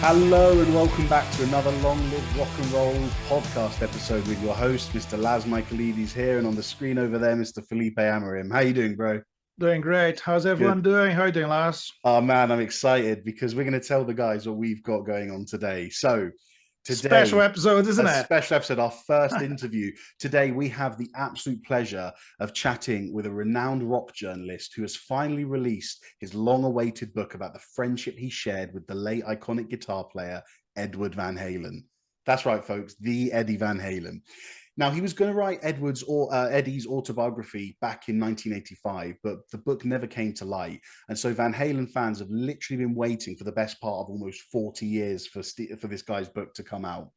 Hello and welcome back to another Long Live Rock and Roll podcast episode with your host, Mr. Laz Michaelides here, and on the screen over there, Mr. Felipe Amarim. How you doing, bro? Doing great. How's everyone doing? How are you doing, Lars? Oh man, I'm excited because we're going to tell the guys what we've got going on today. So Special today, episode, isn't a it? special episode, our first interview. Today, we have the absolute pleasure of chatting with a renowned rock journalist who has finally released his long-awaited book about the friendship he shared with the late iconic guitar player, Edward Van Halen. That's right, folks, the Eddie Van Halen. Now, he was going to write Eddie's autobiography back in 1985, but the book never came to light. And so Van Halen fans have literally been waiting for the best part of almost 40 years for this guy's book to come out.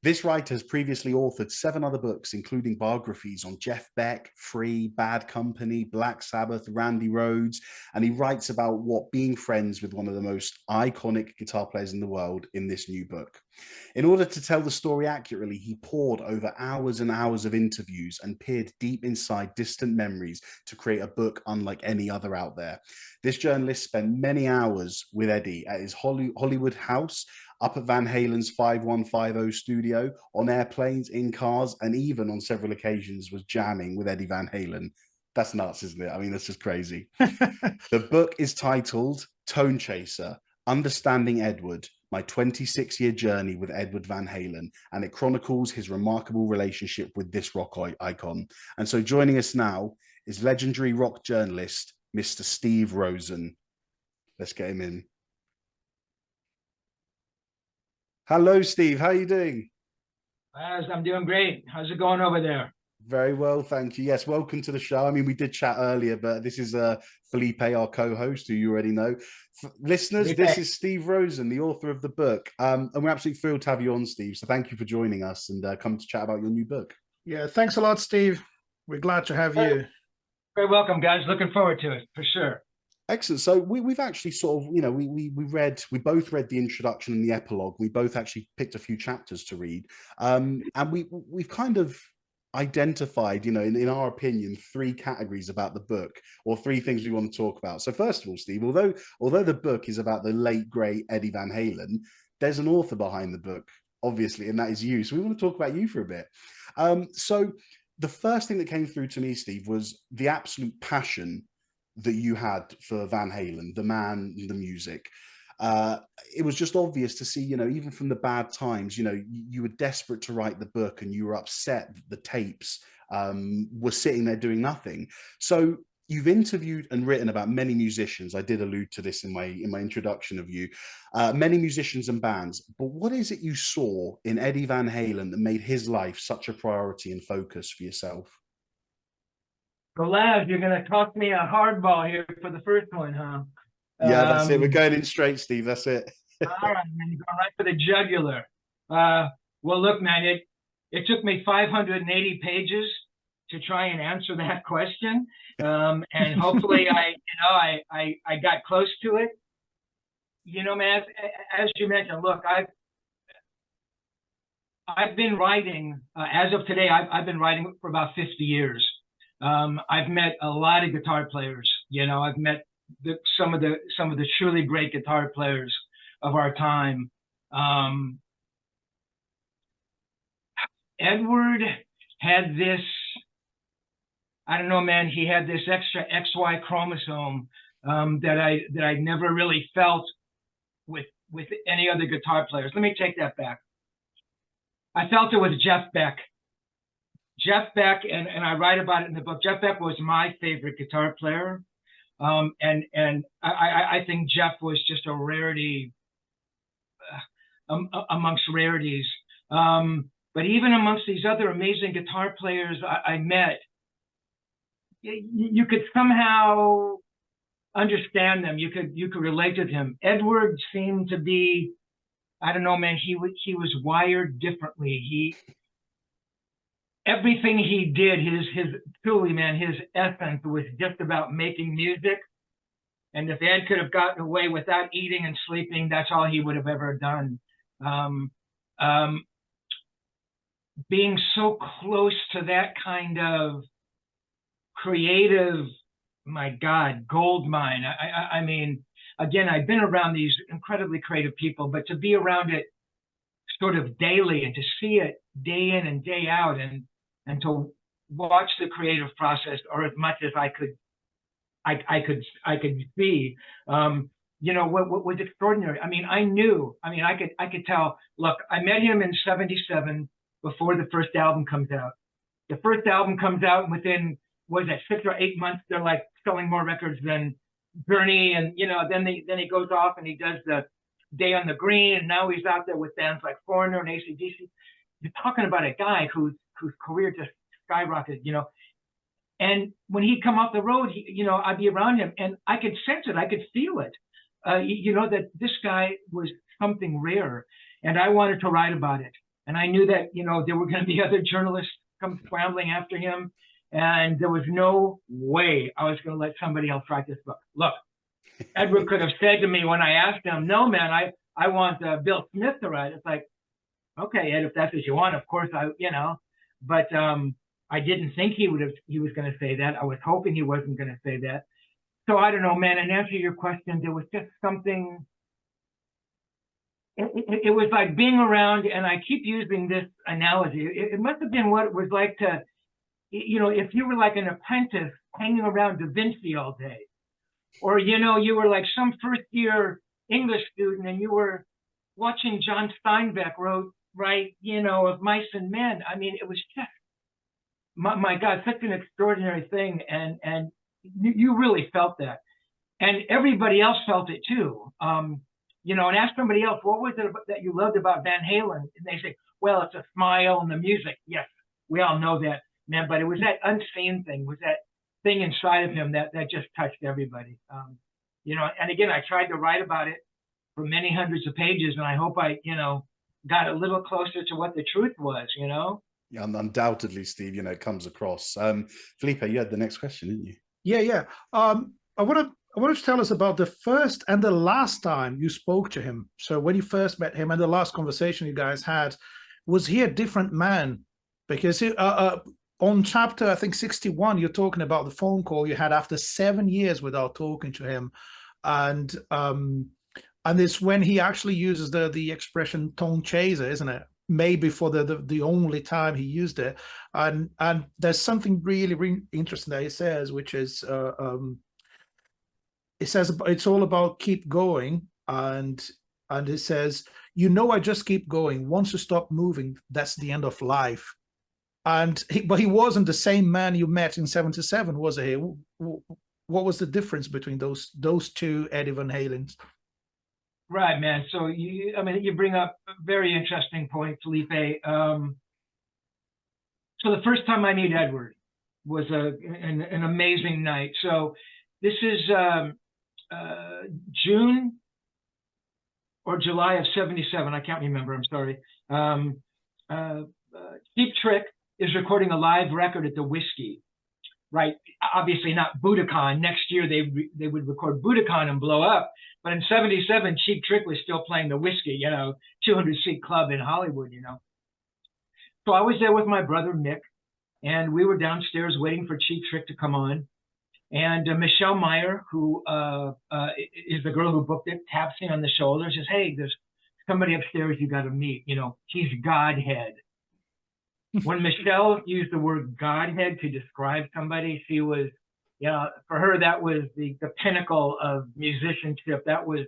This writer has previously authored 7 other books, including biographies on Jeff Beck, Free, Bad Company, Black Sabbath, Randy Rhoads, and he writes about what being friends with one of the most iconic guitar players in the world in this new book. In order to tell the story accurately, he poured over hours and hours of interviews and peered deep inside distant memories to create a book unlike any other out there. This journalist spent many hours with Eddie at his Hollywood house, up at Van Halen's 5150 studio, on airplanes, in cars, and even on several occasions was jamming with Eddie Van Halen. That's nuts, isn't it? I mean, that's just crazy. The book is titled Tone Chaser, Understanding Edward, My 26-Year Journey with Edward Van Halen, and it chronicles his remarkable relationship with this rock icon. And so joining us now is legendary rock journalist, Mr. Steve Rosen. Let's get him in. Hello, Steve. How are you doing? I'm doing great. How's it going over there? Very well, thank you. Yes, welcome to the show. I mean, we did chat earlier, but this is Felipe, our co-host, who you already know. Listeners, Felipe. This is Steve Rosen, the author of the book. And we're absolutely thrilled to have you on, Steve. So thank you for joining us and come to chat about your new book. Yeah, thanks a lot, Steve. We're glad to have you. Very welcome, guys. Looking forward to it, for sure. Excellent. So we've actually sort of, we both read the introduction and the epilogue. We both actually picked a few chapters to read, and we've kind of identified, in our opinion, 3 categories about the book, or 3 things we want to talk about. So first of all, Steve, although the book is about the late great Eddie Van Halen, there's an author behind the book, obviously, and that is you. So we want to talk about you for a bit. So the first thing that came through to me, Steve, was the absolute passion that you had for Van Halen, the man, the music. It was just obvious to see, even from the bad times, you were desperate to write the book and you were upset that the tapes were sitting there doing nothing. So you've interviewed and written about many musicians. I did allude to this in my introduction of you, many musicians and bands. But what is it you saw in Eddie Van Halen that made his life such a priority and focus for yourself? So, Laz, you're going to toss me a hardball here for the first one, huh? Yeah, that's it. We're going in straight, Steve. That's it. All right, man. You're going right for the jugular. Well, look, man, it took me 580 pages to try and answer that question. And hopefully I got close to it. Man, as you mentioned, look, I've been writing, as of today, I've been writing for about 50 years. I've met a lot of guitar players. I've met some of the truly great guitar players of our time. Edward had this, I don't know, man. He had this extra XY chromosome that I never really felt with any other guitar players. Let me take that back. I felt it with Jeff Beck. Jeff Beck, and I write about it in the book. Jeff Beck was my favorite guitar player, and I think Jeff was just a rarity amongst rarities. But even amongst these other amazing guitar players I met, you could somehow understand them. You could relate to them. Edward seemed to be, I don't know, man. He was wired differently. Everything he did, his truly, man, his essence was just about making music. And if Ed could have gotten away without eating and sleeping, that's all he would have ever done. Being so close to that kind of creative, my God, gold mine. I mean, again, I've been around these incredibly creative people, but to be around it sort of daily and to see it day in and day out, and to watch the creative process, or as much as I could see, you know, what was extraordinary. I mean, I could tell. Look, I met him in '77 before the first album comes out. The first album comes out, and within, what is that, 6 or 8 months, they're like selling more records than Journey, and you know, then he goes off and he does the Day on the Green, and now he's out there with bands like Foreigner and AC/DC. You're talking about a guy whose career just skyrocketed, you know. And when he'd come off the road, you know, I'd be around him, and I could sense it, I could feel it, you know, that this guy was something rare, and I wanted to write about it. And I knew that, you know, there were going to be other journalists come scrambling after him, and there was no way I was going to let somebody else write this book. Look, Edward could have said to me when I asked him, "No, man, I want Bill Smith to write." It's like, okay, Ed, if that's what you want, of course you know. But I didn't think he was going to say that. I was hoping he wasn't going to say that. So I don't know, man. In answer to your question, there was just something. It was like being around, and I keep using this analogy. It must have been what it was like to, you know, if you were like an apprentice hanging around Da Vinci all day. Or, you know, you were like some first-year English student and you were watching John Steinbeck write, you know, of Mice and Men. I mean, it was just, my God, such an extraordinary thing. And you really felt that. And everybody else felt it too. You know, and ask somebody else, what was it that you loved about Van Halen? And they say, well, it's a smile and the music. Yes, we all know that, man. But it was that unseen thing, was that thing inside of him that just touched everybody. You know, and again, I tried to write about it for many hundreds of pages, and I hope I, you know, got a little closer to what the truth was, you know? Yeah, undoubtedly, Steve, you know, it comes across. Felipe, you had the next question, didn't you? Yeah. I want to tell us about the first and the last time you spoke to him. So when you first met him and the last conversation you guys had, was he a different man? Because on chapter, I think 61, you're talking about the phone call you had after 7 years without talking to him, and it's when he actually uses the expression "tone chaser," isn't it? Maybe for the only time he used it, and there's something really interesting that he says, which is it says it's all about keep going, and it says, you know, I just keep going. Once you stop moving, that's the end of life. But he wasn't the same man you met in '77, was he? What was the difference between those two Eddie Van Halens? Right, man. So you bring up a very interesting point, Felipe. So the first time I meet Edward was an amazing night. So this is June or July of '77. I can't remember. I'm sorry. Cheap Trick is recording a live record at the Whiskey, right? Obviously not Budokan. Next year they would record Budokan and blow up. But in '77, Cheap Trick was still playing the Whiskey, you know, 200-seat club in Hollywood, you know. So I was there with my brother Nick, and we were downstairs waiting for Cheap Trick to come on. And Michelle Meyer, who is the girl who booked it, taps me on the shoulder, says, "Hey, there's somebody upstairs you got to meet. You know, he's Godhead." When Michelle used the word Godhead to describe somebody, she was, you know, for her, that was the pinnacle of musicianship. That was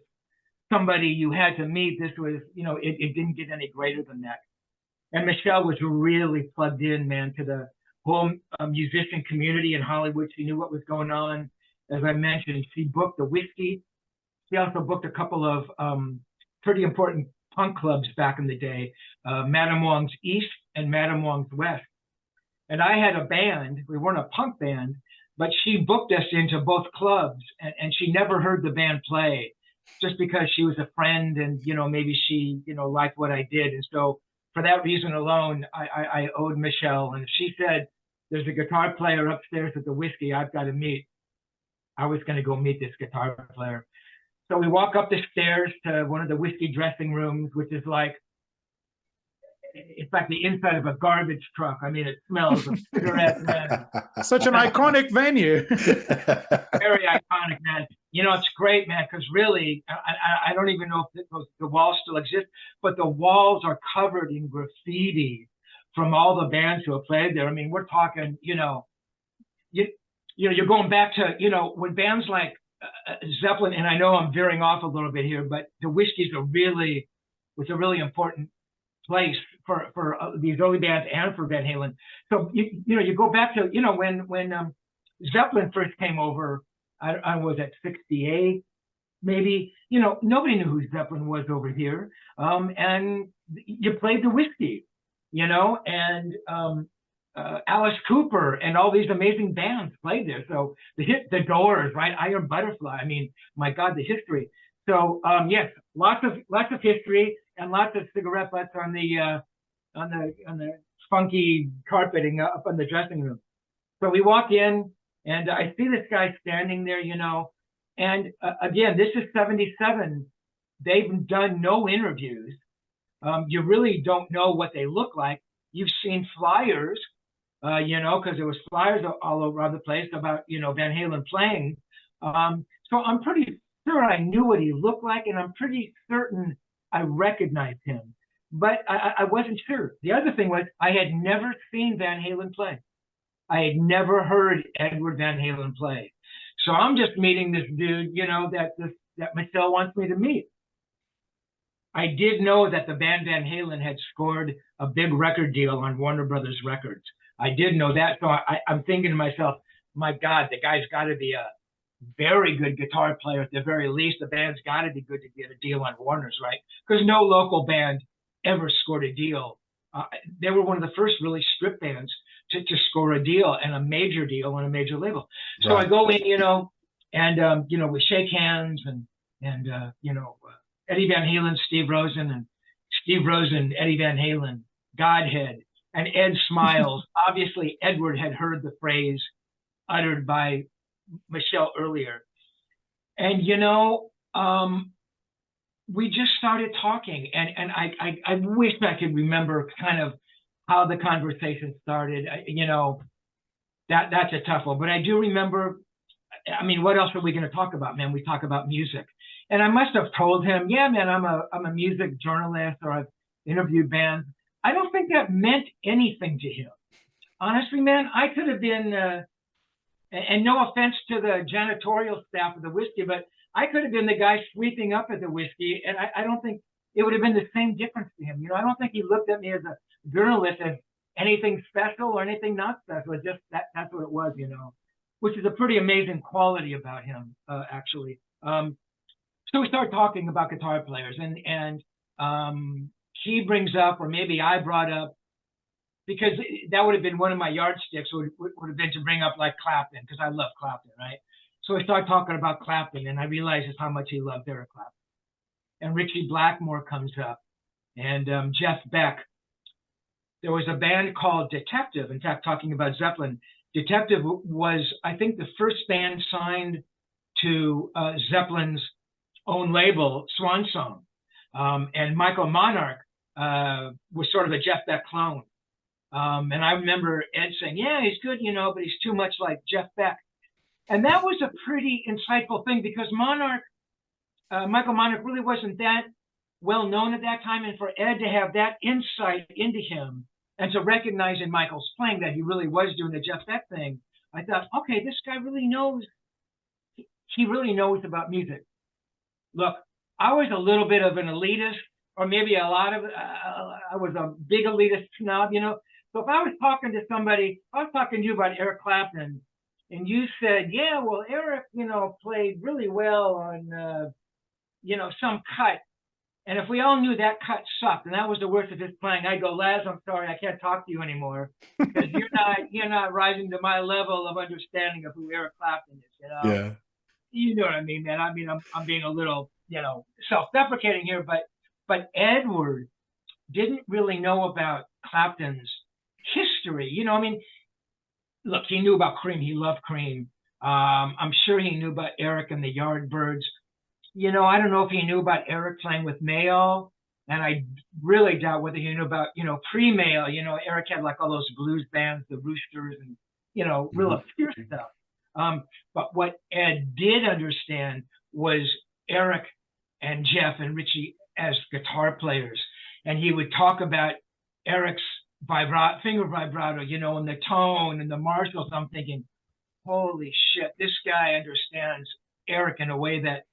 somebody you had to meet. This was, you know, it didn't get any greater than that. And Michelle was really plugged in, man, to the whole musician community in Hollywood. She knew what was going on. As I mentioned, she booked the Whiskey. She also booked a couple of pretty important punk clubs back in the day, Madame Wong's East and Madame Wong's West. And I had a band. We weren't a punk band, but she booked us into both clubs, and she never heard the band play, just because she was a friend and, you know, maybe she, you know, liked what I did. And so for that reason alone, I owed Michelle. And if she said, "There's a guitar player upstairs at the Whiskey I've got to meet," I was going to go meet this guitar player. So we walk up the stairs to one of the Whiskey dressing rooms, which is like, it's like the inside of a garbage truck. I mean, it smells of cigarette, man. Such an iconic venue. Very iconic, man. You know, it's great, man, because really, I don't even know if the walls still exist, but the walls are covered in graffiti from all the bands who have played there. I mean, we're talking, you're going back to, when bands like Zeppelin, and I know I'm veering off a little bit here, but the Whiskey's was a really important place for these early bands and for Van Halen. So you go back to when Zeppelin first came over, I was at 68 maybe. Nobody knew who Zeppelin was over here, and you played the Whiskey, and Alice Cooper and all these amazing bands played there. So the Doors, right? Iron Butterfly. I mean, my God, the history. So yes, lots of history and lots of cigarette butts on the funky carpeting up in the dressing room. So we walk in, and I see this guy standing there, and again, this is 77. They've done no interviews. You really don't know what they look like. You've seen flyers, because there was flyers all around the place about, Van Halen playing. So I'm pretty sure I knew what he looked like, and I'm pretty certain I recognized him. But I wasn't sure. The other thing was I had never seen Van Halen play. I had never heard Edward Van Halen play. So I'm just meeting this dude, that Michelle wants me to meet. I did know that the band Van Halen had scored a big record deal on Warner Brothers Records. I did know that. So I'm thinking to myself, my God, the guy's got to be a very good guitar player. At the very least, the band's got to be good to get a deal on Warner's, right? Because no local band ever scored a deal. They were one of the first really strip bands to score a deal, and a major deal on a major label. So right. I go in, and we shake hands, and Eddie Van Halen, Steve Rosen, and Steve Rosen, Eddie Van Halen, Godhead, and Ed smiles. Obviously, Edward had heard the phrase uttered by Michelle earlier, and we just started talking, and I wish I could remember kind of how the conversation started. That's a tough one, but I do remember. I mean, what else are we going to talk about, man? We talk about music, and I must have told him, yeah, man, I'm a music journalist, or I've interviewed bands. I don't think that meant anything to him, honestly, man. I could have been, and no offense to the janitorial staff of the Whiskey, but I could have been the guy sweeping up at the Whiskey, and I don't think it would have been the same difference to him. I don't think he looked at me as a journalist as anything special or anything not special. It's just that's what it was, which is a pretty amazing quality about him, actually. So we start talking about guitar players, and he brings up, or maybe I brought up, because that would have been one of my yardsticks, would have been to bring up like Clapton, because I love Clapton, right? So I started talking about Clapton, and I realized just how much he loved Eric Clapton. And Richie Blackmore comes up, and Jeff Beck. There was a band called Detective. In fact, talking about Zeppelin, Detective was, I think, the first band signed to Zeppelin's own label, Swan Song. And Michael Monarch was sort of a Jeff Beck clone. And I remember Ed saying, yeah, he's good, but he's too much like Jeff Beck. And that was a pretty insightful thing, because Michael Monarch really wasn't that well known at that time. And for Ed to have that insight into him and to recognize in Michael's playing that he really was doing the Jeff Beck thing, I thought, okay, this guy really knows. He really knows about music. Look, I was a little bit of an elitist, or maybe a lot of, I was a big elitist snob, So if I was talking to somebody, I was talking to you about Eric Clapton, and you said, yeah, well, Eric, played really well on, some cut. And if we all knew that cut sucked and that was the worst of his playing, I'd go, Laz, I'm sorry, I can't talk to you anymore, because you're not rising to my level of understanding of who Eric Clapton is. Yeah. You know what I mean, man? I mean, I'm being a little, self-deprecating here, but Edward didn't really know about Clapton's history. Look, he knew about Cream. He loved Cream. I'm sure he knew about Eric and the Yardbirds. I don't know if he knew about Eric playing with Mayo. And I really doubt whether you knew about, pre-mail, Eric had like all those blues bands, the Roosters, and, real obscure stuff. But what Ed did understand was Eric and Jeff and Richie as guitar players. And he would talk about Eric's finger vibrato, and the tone and the Marshalls. I'm thinking, holy shit, this guy understands Eric in a way that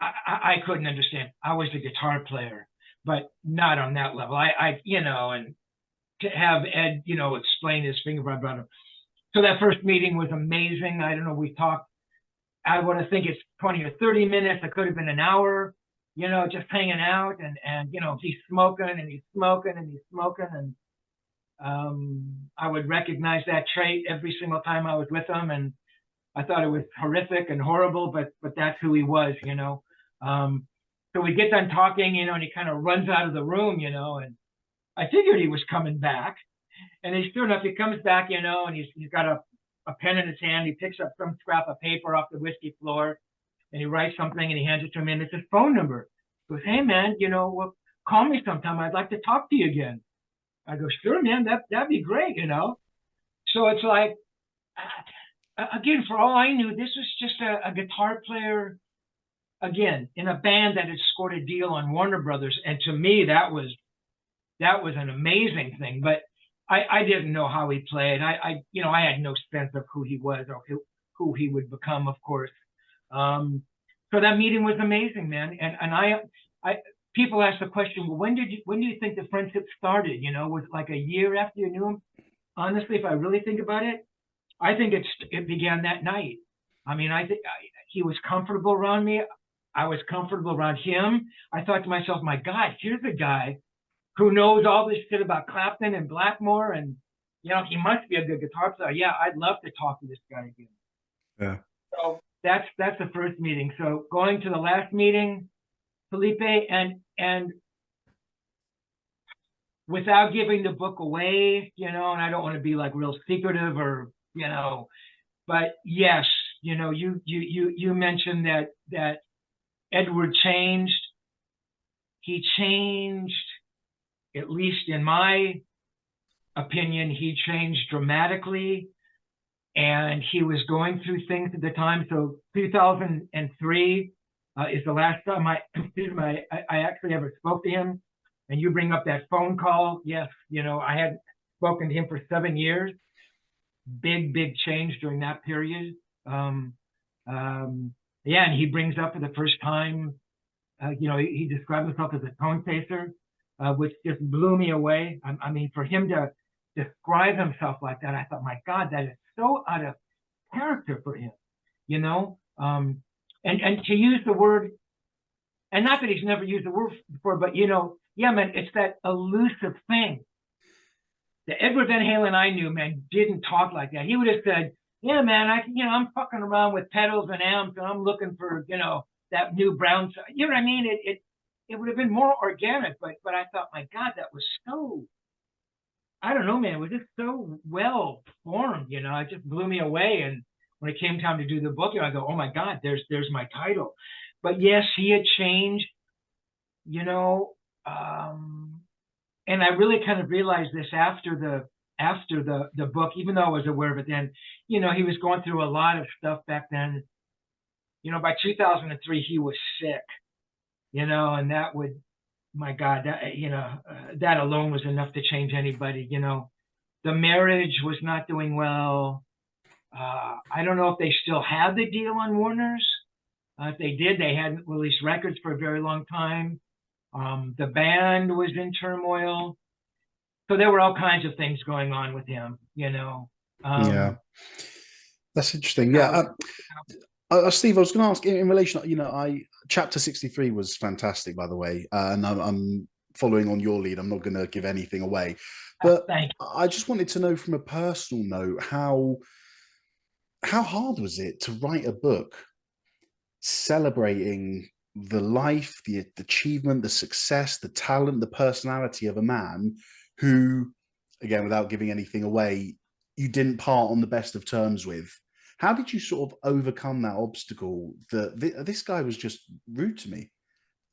I couldn't understand. I was the guitar player, but not on that level. And to have Ed, explain his finger vibrato. So that first meeting was amazing. I don't know, we talked, I want to think it's 20 or 30 minutes. It could have been an hour, just hanging out. And he's smoking and he's smoking and he's smoking. And I would recognize that trait every single time I was with him. And I thought it was horrific and horrible, but that's who he was, So we get done talking, and he kind of runs out of the room, and I figured he was coming back. And sure enough, he comes back, and he's got a pen in his hand. He picks up some scrap of paper off the whiskey floor, and he writes something, and he hands it to me, and it's his phone number. He goes, hey, man, well, call me sometime. I'd like to talk to you again. I go, sure, man, that'd be great, So it's like, again, for all I knew, this was just a guitar player, again, in a band that had scored a deal on Warner Brothers. And to me, that was an amazing thing. But I didn't know how he played. I had no sense of who he was or who he would become, of course. So that meeting was amazing, man. And I people ask the question, well, when do you think the friendship started? Was it like a year after you knew him? Honestly, if I really think about it, I think it began that night. I mean, I think he was comfortable around me. I was comfortable around him. I thought to myself, my God, here's a guy who knows all this shit about Clapton and Blackmore, and he must be a good guitar player. Yeah, I'd love to talk to this guy again. Yeah. So that's the first meeting. So going to the last meeting, Felipe, and without giving the book away, and I don't want to be like real secretive or but yes, you mentioned that Edward changed. He changed, at least in my opinion, he changed dramatically, and he was going through things at the time. So 2003 is the last time I actually ever spoke to him. And you bring up that phone call. Yes, I had spoken to him for 7 years. Big change during that period. Yeah, and he brings up for the first time, he described himself as a tone chaser, which just blew me away. I mean, for him to describe himself like that, I thought, my God, that is so out of character for him, and to use the word, and not that he's never used the word before, but yeah, man, it's that elusive thing. The Edward Van Halen I knew, man, didn't talk like that. He would have said, yeah, man, I'm fucking around with pedals and amps, and I'm looking for, that new brown. You know what I mean? It would have been more organic, but I thought, my God, that was so, I don't know, man, it was just so well formed, it just blew me away. And when it came time to do the book, I go, oh my God, there's my title. But yes, he had changed, and I really kind of realized this after the book, even though I was aware of it then. He was going through a lot of stuff back then. By 2003 he was sick, and that would, my God, that alone was enough to change anybody. The marriage was not doing well. I don't know if they still had the deal on Warner's. If they did, they hadn't released records for a very long time. The band was in turmoil. So there were all kinds of things going on with him, Yeah, that's interesting. Yeah. Steve, I was going to ask in relation, chapter 63 was fantastic, by the way. And I'm following on your lead. I'm not going to give anything away. But I just wanted to know from a personal note, how hard was it to write a book celebrating the life, the achievement, the success, the talent, the personality of a man who, again, without giving anything away, you didn't part on the best of terms with? How did you sort of overcome that obstacle that this guy was just rude to me?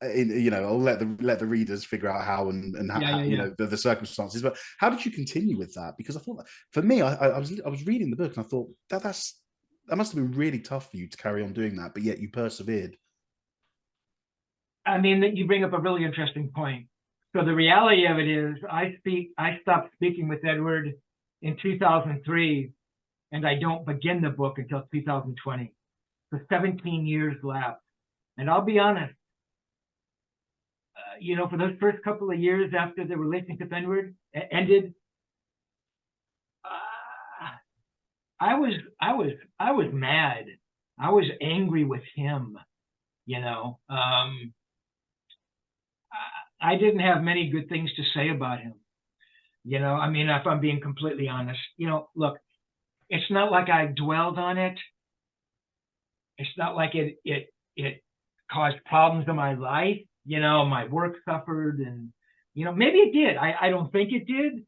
I'll let the readers figure out how and how, the circumstances. But how did you continue with that? Because I thought that, for me, I was reading the book and I thought that must have been really tough for you to carry on doing that, but yet you persevered. I mean, you bring up a really interesting point. So the reality of it is, I stopped speaking with Edward in 2003, and I don't begin the book until 2020. So 17 years lapsed. And I'll be honest, for those first couple of years after the relationship ended, I was mad. I was angry with him. I didn't have many good things to say about him. I mean, if I'm being completely honest, look, it's not like I dwelled on it. It's not like it caused problems in my life. My work suffered, and maybe it did. I don't think it did.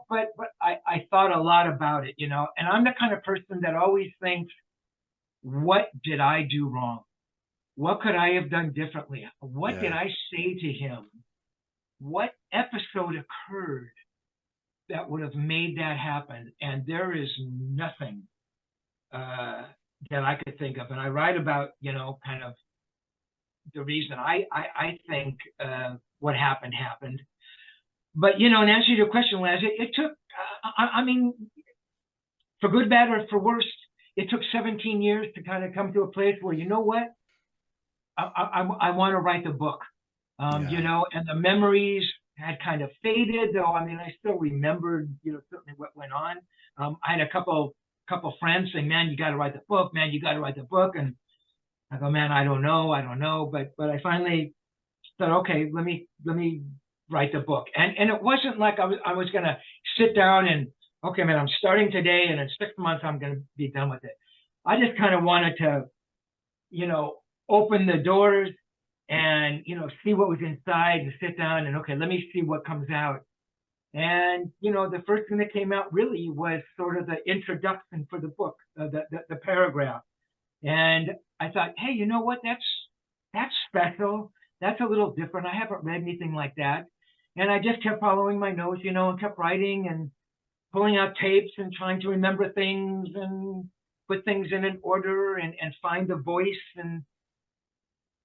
But I thought a lot about it. And I'm the kind of person that always thinks, what did I do wrong? What could I have done differently? What did I say to him? What episode occurred that would have made that happen? And there is nothing that I could think of. And I write about, kind of the reason I think what happened. But, in answer to your question, Laz, it took, I mean, for good, bad, or for worse, it took 17 years to kind of come to a place where, you know what? I want to write the book, and the memories had kind of faded, though. I mean, I still remembered, certainly what went on. I had a couple friends say, "Man, you got to write the book. Man, you got to write the book." And I go, "Man, I don't know." But I finally said, "Okay, let me write the book." And it wasn't like I was going to sit down and, okay, man, I'm starting today, and in 6 months I'm going to be done with it. I just kind of wanted to, open the doors and, see what was inside and sit down and, okay, let me see what comes out. And, the first thing that came out really was sort of the introduction for the book, the paragraph. And I thought, hey, you know what? That's special. That's a little different. I haven't read anything like that. And I just kept following my notes, and kept writing and pulling out tapes and trying to remember things and put things in an order and find the voice and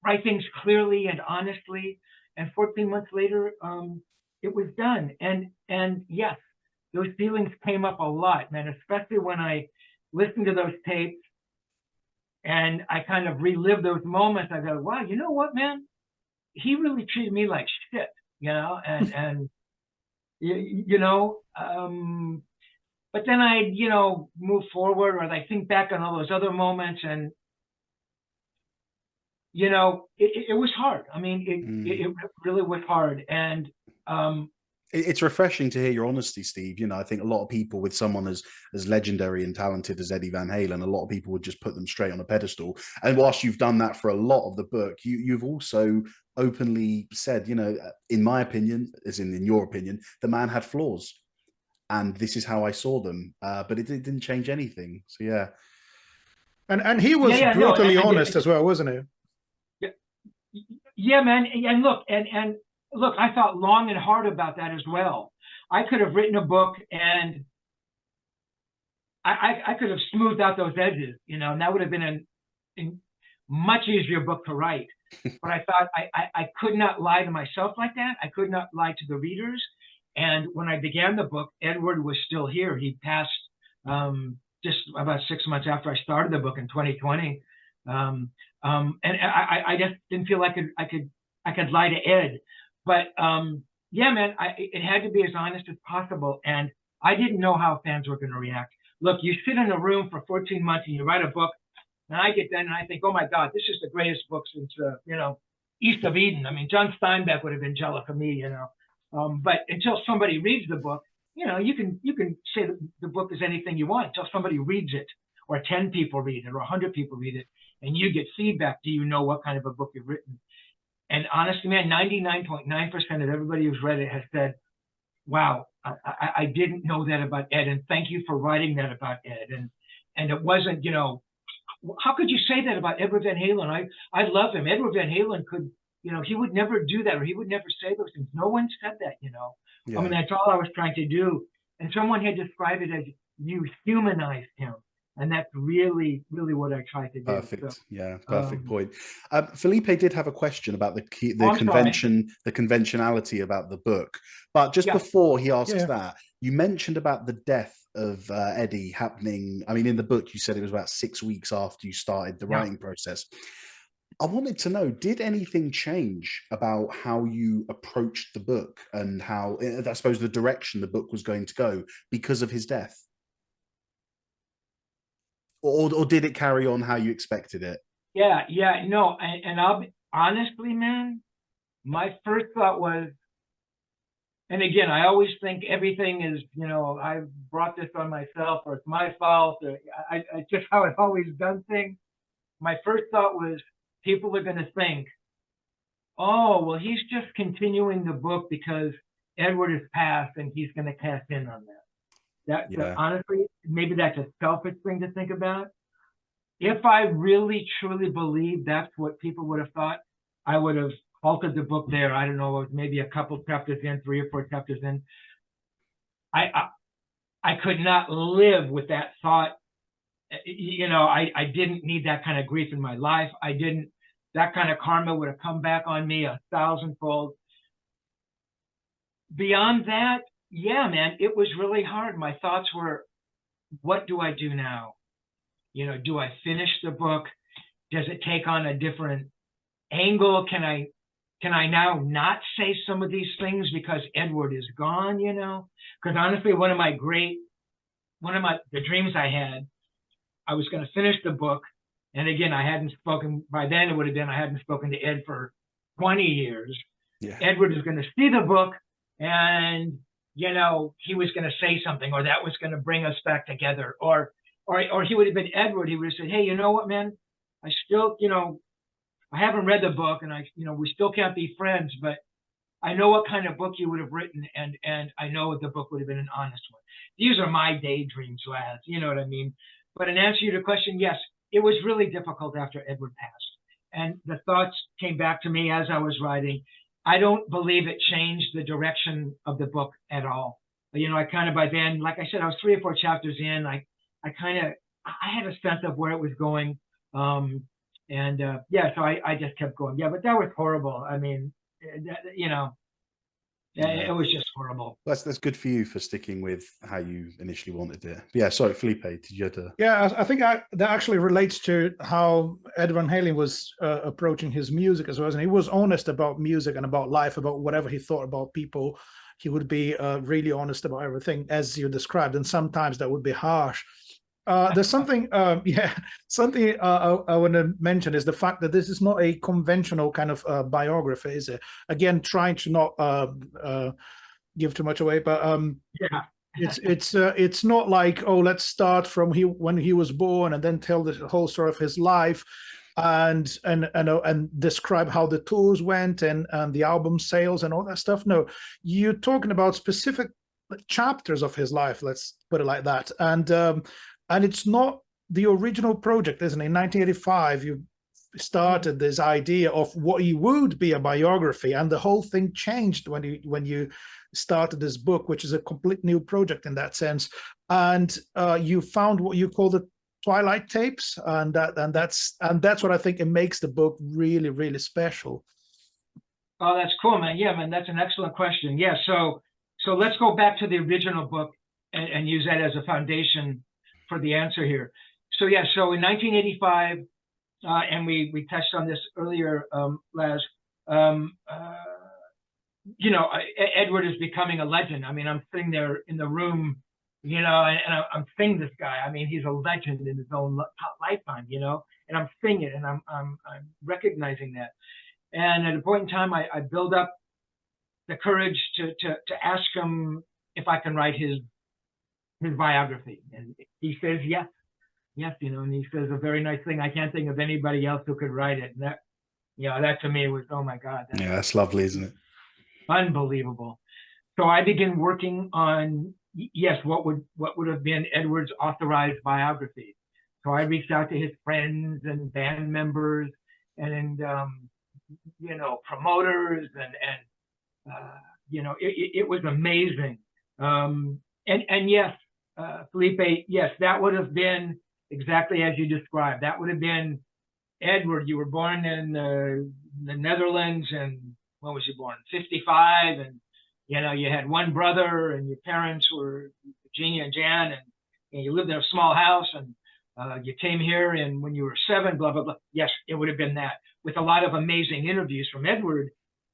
write things clearly and honestly. And 14 months later, it was done. And yes, those feelings came up a lot, man, especially when I listened to those tapes and I kind of relived those moments. I go, wow, you know what, man? He really treated me like shit, and but then I, move forward, or I think back on all those other moments, and it was hard. I mean, it really was hard. And it's refreshing to hear your honesty, Steve. I think a lot of people, with someone as legendary and talented as Eddie Van Halen, a lot of people would just put them straight on a pedestal. And whilst you've done that for a lot of the book, you've also openly said, in my opinion, as in your opinion, the man had flaws, and this is how I saw them. But it didn't change anything. So yeah. And he was brutally honest as well, wasn't he? Yeah, man. And look, and look, I thought long and hard about that as well. I could have written a book and I could have smoothed out those edges, and that would have been a much easier book to write. But I thought I could not lie to myself like that. I could not lie to the readers. And when I began the book, Edward was still here. He passed just about 6 months after I started the book in 2020. And I just didn't feel like I could lie to Ed. But yeah, man, it had to be as honest as possible. And I didn't know how fans were going to react. Look, you sit in a room for 14 months and you write a book, and I get done and I think, oh my God, this is the greatest book since East of Eden. I mean, John Steinbeck would have been jealous of me, But until somebody reads the book, you can say the book is anything you want until somebody reads it, or 10 people read it, or 100 people read it, and you get feedback. Do you know what kind of a book you've written? And honestly, man, 99.9% of everybody who's read it has said, wow, I didn't know that about Ed, and thank you for writing that about Ed. And it wasn't, how could you say that about Edward Van Halen? I love him. Edward Van Halen could he would never do that, or he would never say those things. No one said that, Yeah. I mean, that's all I was trying to do. And someone had described it as you humanized him. And that's really, really what I tried to do. Perfect. So, Yeah, perfect point. Felipe did have a question about the conventionality about the book. But just before he asks that, you mentioned about the death of Eddie happening. I mean, in the book, you said it was about 6 weeks after you started the writing process. I wanted to know, did anything change about how you approached the book and how, I suppose, the direction the book was going to go because of his death? Or did it carry on how you expected it? Yeah, no, and I'll be, honestly, man, my first thought was, and again, I always think everything is, I brought this on myself, or it's my fault, or I just how I've always done things. My first thought was, people are going to think, oh, well, he's just continuing the book because Edward has passed and he's going to cash in on that. Honestly, maybe that's a selfish thing to think about. If I really truly believed that's what people would have thought, I would have halted the book there. I don't know, maybe a couple chapters in, 3 or 4 chapters in. I could not live with that thought. I didn't need that kind of grief in my life. That kind of karma would have come back on me 1,000-fold. Beyond that, yeah, man, it was really hard. My thoughts were, what do I do now? Do I finish the book? Does it take on a different angle? Can I now not say some of these things because Edward is gone, Because honestly, one of the dreams I had, I was going to finish the book. And again, I hadn't spoken, by then it would have been, I hadn't spoken to Ed for 20 years. Yeah. Edward was going to see the book and, he was going to say something, or that was going to bring us back together. Or he would have been Edward. He would have said, hey, you know what, man? I still, I haven't read the book and we still can't be friends, but I know what kind of book you would have written. And I know the book would have been an honest one. These are my daydreams, lads. You know what I mean? But in answer to your question, yes, it was really difficult after Edward passed. And the thoughts came back to me as I was writing. I don't believe it changed the direction of the book at all. I kind of, by then, like I said, I was 3 or 4 chapters in. I had a sense of where it was going. So I just kept going. Yeah, but that was horrible. I mean, it was just horrible. That's good for you for sticking with how you initially wanted it. Yeah, sorry, Felipe, did you have to? Yeah, I think that actually relates to how Edward Van Halen was approaching his music as well. And he was honest about music and about life, about whatever he thought about people. He would be really honest about everything, as you described. And sometimes that would be harsh. There's something, something I want to mention is the fact that this is not a conventional kind of biography, is it? Again, trying to not give too much away, but it's not like, oh, let's start from when he was born and then tell the whole story of his life, and describe how the tours went and the album sales and all that stuff. No, you're talking about specific chapters of his life. Let's put it like that, and it's not the original project, isn't it? In 1985, you started this idea of what he would be a biography, and the whole thing changed when you started this book, which is a complete new project in that sense. And you found what you call the Twilight tapes, and that's what I think it makes the book really, really special. Oh, that's cool, man. Yeah, man, that's an excellent question. Yeah, so let's go back to the original book and use that as a foundation for the answer here. So yeah, so in 1985, and we touched on this earlier, Laz, Edward is becoming a legend. I mean, I'm sitting there in the room, and I'm seeing this guy. I mean, he's a legend in his own lifetime, and I'm seeing it, and I'm recognizing that. And at a point in time, I build up the courage to ask him if I can write his biography, and he says yes, and he says a very nice thing. I can't think of anybody else who could write it, and that, that to me was, oh my God, that's lovely, isn't it? Unbelievable. So I begin working on what would have been Edward's authorized biography. So I reached out to his friends and band members, and promoters and it was amazing. And yes, Felipe, yes, that would have been exactly as you described. That would have been Edward. You were born in the Netherlands, and when was you born? 55, and you had one brother, and your parents were Virginia and Jan, and you lived in a small house, and you came here, and when you were 7, blah blah blah. Yes, it would have been that, with a lot of amazing interviews from Edward.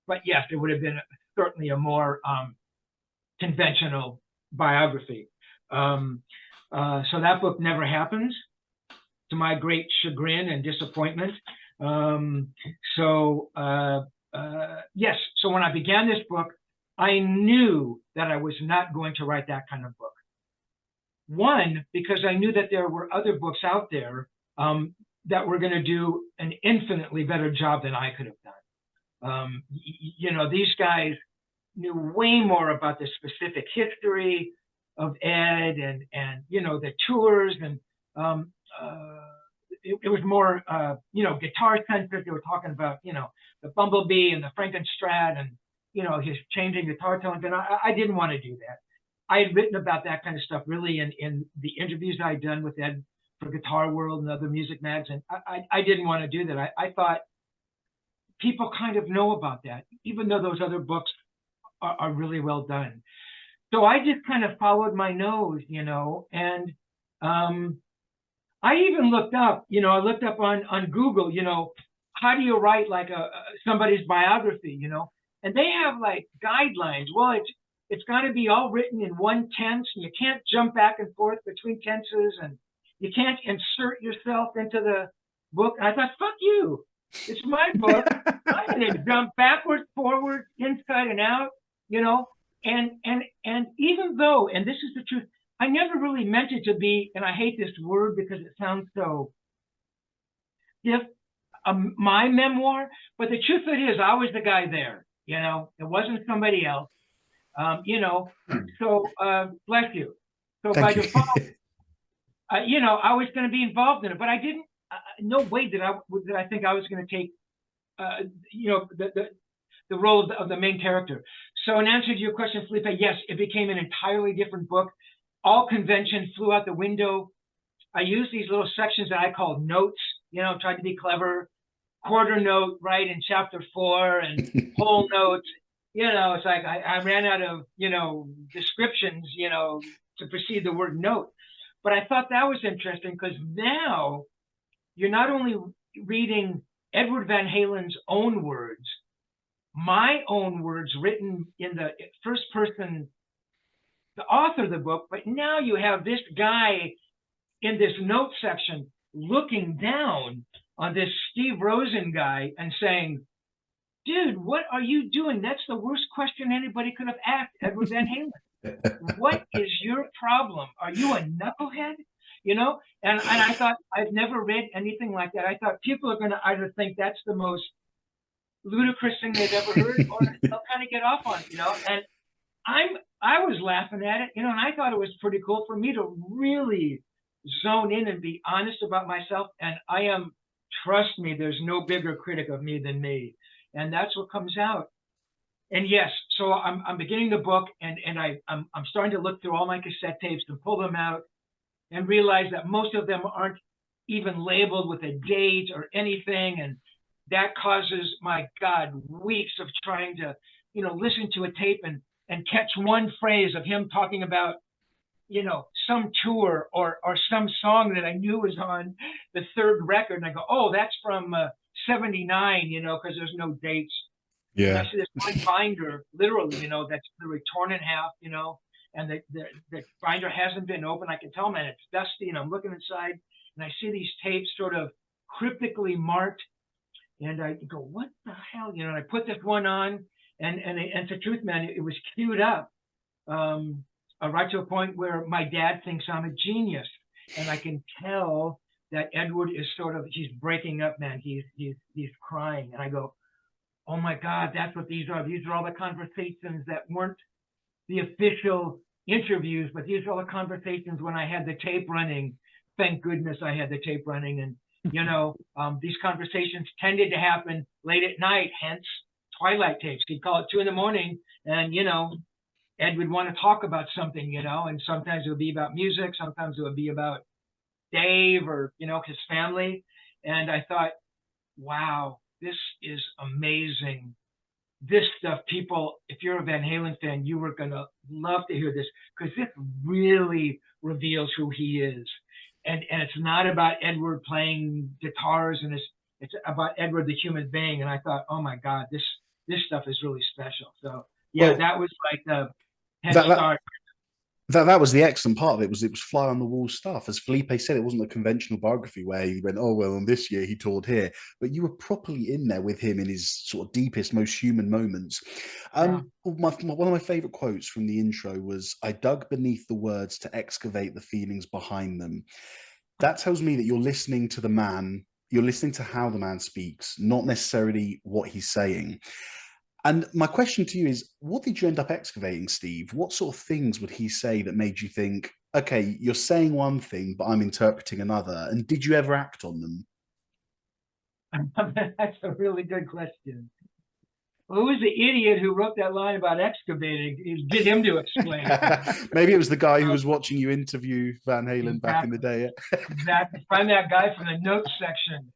But yes, it would have been certainly a more conventional biography. So that book never happens, to my great chagrin and disappointment. Yes, so when I began this book, I knew that I was not going to write that kind of book. One, because I knew that there were other books out there that were going to do an infinitely better job than I could have done. These guys knew way more about the specific history of Ed and the tours, and it was more guitar centric. They were talking about the Bumblebee and the Frankenstrat and his changing guitar tones, and I didn't want to do that. I had written about that kind of stuff really in the interviews I'd done with Ed for Guitar World and other music mags, and I didn't want to do that. I thought people kind of know about that, even though those other books are really well done. So I just kind of followed my nose, and I even looked up, I looked up on Google, how do you write like somebody's biography, and they have like guidelines. Well, it's got to be all written in one tense, and you can't jump back and forth between tenses, and you can't insert yourself into the book. And I thought, fuck you. It's my book. I'm going to jump backwards, forward, inside and out, and even though, and this is the truth, I never really meant it to be, and I hate this word because it sounds so stiff, my memoir, but the truth of it is I was the guy there, it wasn't somebody else, so bless you. So by default, I was going to be involved in it, but I didn't, no way did I think I was going to take, the role of the main character. So in answer to your question, Felipe, yes, it became an entirely different book. All convention flew out the window. I used these little sections that I called notes, tried to be clever. Quarter note, right, in chapter 4, and whole notes. It's like I ran out of, descriptions, to precede the word note. But I thought that was interesting because now you're not only reading Edward Van Halen's own words, my own words written in the first person, the author of the book, but now you have this guy in this note section looking down on this Steve Rosen guy and saying, dude, what are you doing? That's the worst question anybody could have asked Edward Van Halen. What is your problem? Are you a knucklehead? And I thought, I've never read anything like that. I thought people are going to either think that's the most ludicrous thing they've ever heard, or they'll kind of get off on it, and I was laughing at it, and I thought it was pretty cool for me to really zone in and be honest about myself. And I am, trust me, there's no bigger critic of me than me, and that's what comes out. And yes, so I'm beginning the book, and I'm starting to look through all my cassette tapes and pull them out and realize that most of them aren't even labeled with a date or anything, and that causes, my God, weeks of trying to, listen to a tape and catch one phrase of him talking about, some tour or some song that I knew was on the third record. And I go, oh, that's from 79, because there's no dates. Yeah. And I see this one binder, literally, that's literally torn in half, and the binder hasn't been opened. I can tell, man, it's dusty, and I'm looking inside, and I see these tapes sort of cryptically marked. And I go, what the hell? And I put this one on, and the truth, man, it was queued up right to a point where my dad thinks I'm a genius. And I can tell that Edward is he's breaking up, man. He's crying. And I go, oh my God, that's what these are. These are all the conversations that weren't the official interviews, but these are all the conversations when I had the tape running. Thank goodness I had the tape running. These conversations tended to happen late at night, hence twilight tapes. He'd call it 2 a.m. and, Ed would want to talk about something, and sometimes it would be about music. Sometimes it would be about Dave or, his family. And I thought, wow, this is amazing. This stuff, people, if you're a Van Halen fan, you were going to love to hear this, because this really reveals who he is. And it's not about Edward playing guitars, and it's about Edward the human being. And I thought, oh my God, this stuff is really special. So yeah, well, that was like the head start. That was the excellent part of it. It was fly on the wall stuff. As Felipe said, it wasn't a conventional biography where he went, oh well, on this year he toured here, but you were properly in there with him in his sort of deepest, most human moments. One of my favorite quotes from the intro was, "I dug beneath the words to excavate the feelings behind them." That tells me that you're listening to the man. You're listening to how the man speaks, not necessarily what he's saying. And my question to you is, what did you end up excavating, Steve? What sort of things would he say that made you think, okay, you're saying one thing, but I'm interpreting another? And did you ever act on them? That's a really good question. Who was the idiot who wrote that line about excavating? Get him to explain it. Maybe it was the guy who was watching you interview Van Halen back in the day. Exactly. Find that guy from the notes section.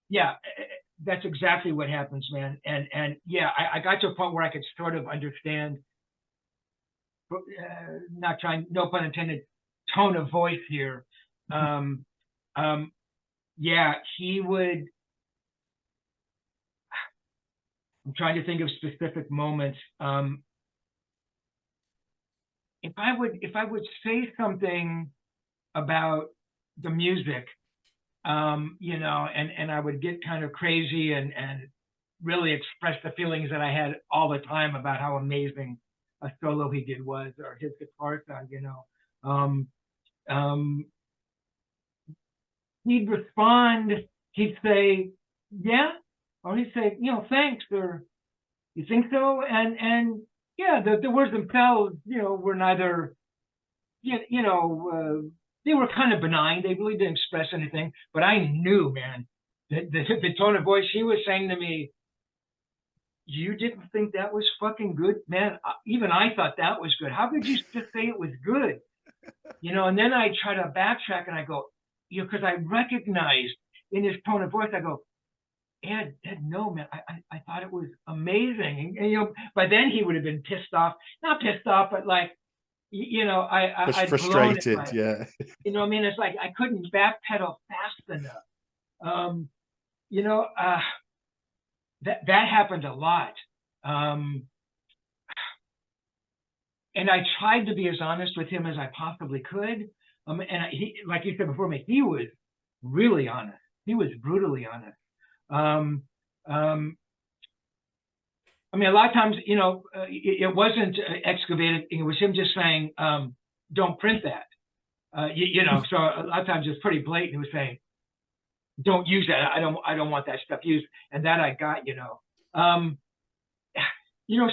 Yeah. That's exactly what happens, man. And yeah, I got to a point where I could sort of understand, no pun intended, tone of voice here. Yeah, he would. I'm trying to think of specific moments. If I would say something about the music, and I would get kind of crazy and really express the feelings that I had all the time about how amazing a solo he did was, or his guitar sound, he'd respond, he'd say, yeah, or he'd say, thanks, or you think so? And yeah, the words themselves, were neither, they were kind of benign. They really didn't express anything. But I knew, man, the tone of voice he was saying to me, you didn't think that was fucking good? Man, even I thought that was good. How could you just say it was good? And then I try to backtrack and I go, because I recognized in his tone of voice, I go, Ed, no, man, I thought it was amazing. And by then he would have been pissed off. Not pissed off, but like, I frustrated, yeah. I mean, it's like I couldn't backpedal fast enough. That happened a lot. And I tried to be as honest with him as I possibly could. And he, like you said before me, he was really honest. He was brutally honest. I mean, a lot of times, it wasn't excavated. It was him just saying, don't print that. So a lot of times it's pretty blatant. He was saying, don't use that. I don't want that stuff used. And that I got,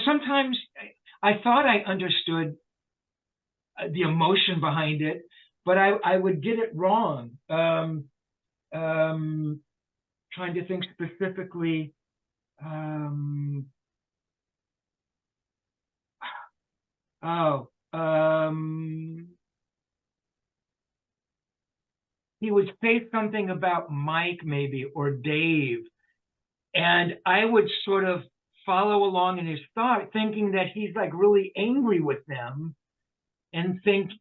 sometimes I thought I understood the emotion behind it, but I would get it wrong. Trying to think specifically. He would say something about Mike maybe, or Dave, and I would sort of follow along in his thought, thinking that he's like really angry with them, and think,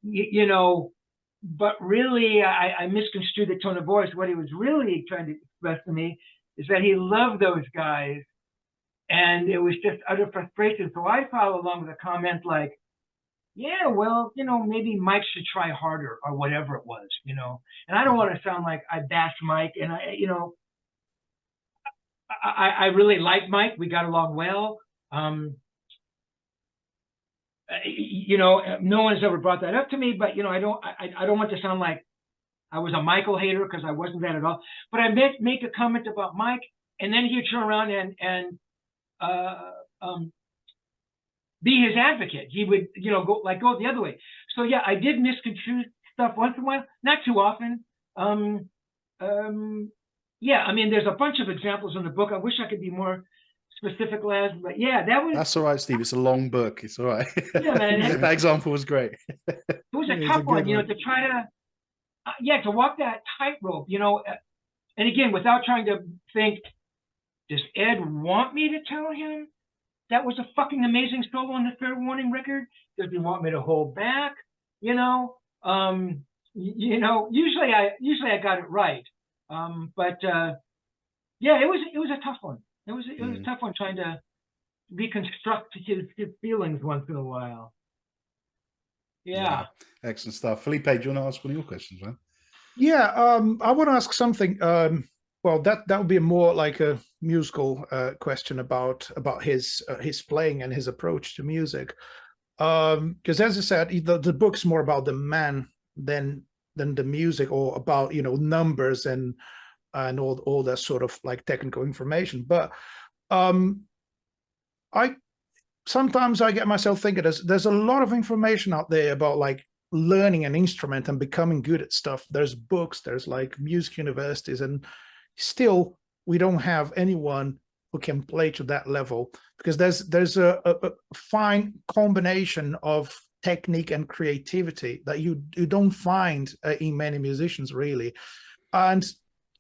but really I misconstrued the tone of voice. What he was really trying to express to me is that he loved those guys, and it was just utter frustration. So I follow along with a comment like, yeah, well, maybe Mike should try harder, or whatever it was, and I don't want to sound like I bashed Mike, and I really like Mike. We got along well. No one's ever brought that up to me, but I don't want to sound like I was a Michael hater, because I wasn't that at all. But I make a comment about Mike, and then he'd turn around and be his advocate. He would, go the other way. So yeah, I did misconstrue stuff once in a while, not too often. Yeah, I mean, there's a bunch of examples in the book. I wish I could be more specific, Les, but yeah, that was. That's all right, Steve. It's a long book. It's all right. Yeah, man. That example was great. It was a tough one, to try to, to walk that tightrope, and again, without trying to think, does Ed want me to tell him that was a fucking amazing solo on the Fair Warning record? Does he want me to hold back? Usually I got it right. But yeah, it was a tough one. It was a tough one trying to reconstruct his feelings once in a while. Yeah. Excellent stuff. Felipe, do you want to ask one of your questions, man? Yeah, I want to ask something. Well, that would be more like a musical question about his playing and his approach to music. Because as I said, the book's more about the man than the music, or about numbers and all that sort of like technical information. But sometimes I get myself thinking there's a lot of information out there about like learning an instrument and becoming good at stuff. There's books, there's like music universities, and still we don't have anyone who can play to that level, because there's a fine combination of technique and creativity that you don't find in many musicians, really. And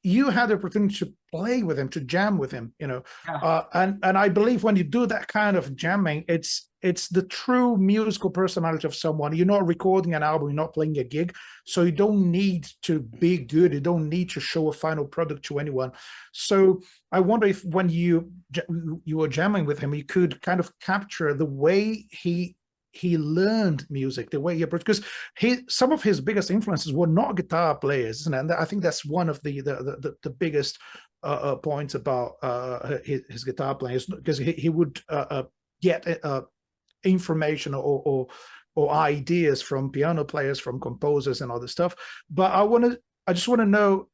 you had the opportunity to play with him, to jam with him, and I believe when you do that kind of jamming, it's the true musical personality of someone. You're not recording an album, you're not playing a gig, so you don't need to be good, you don't need to show a final product to anyone. So I wonder if when you were jamming with him, you could kind of capture the way he learned music, the way he approached, because some of his biggest influences were not guitar players, and I think that's one of the biggest points about his guitar playing, because he would get information or ideas from piano players, from composers and other stuff. But I just want to know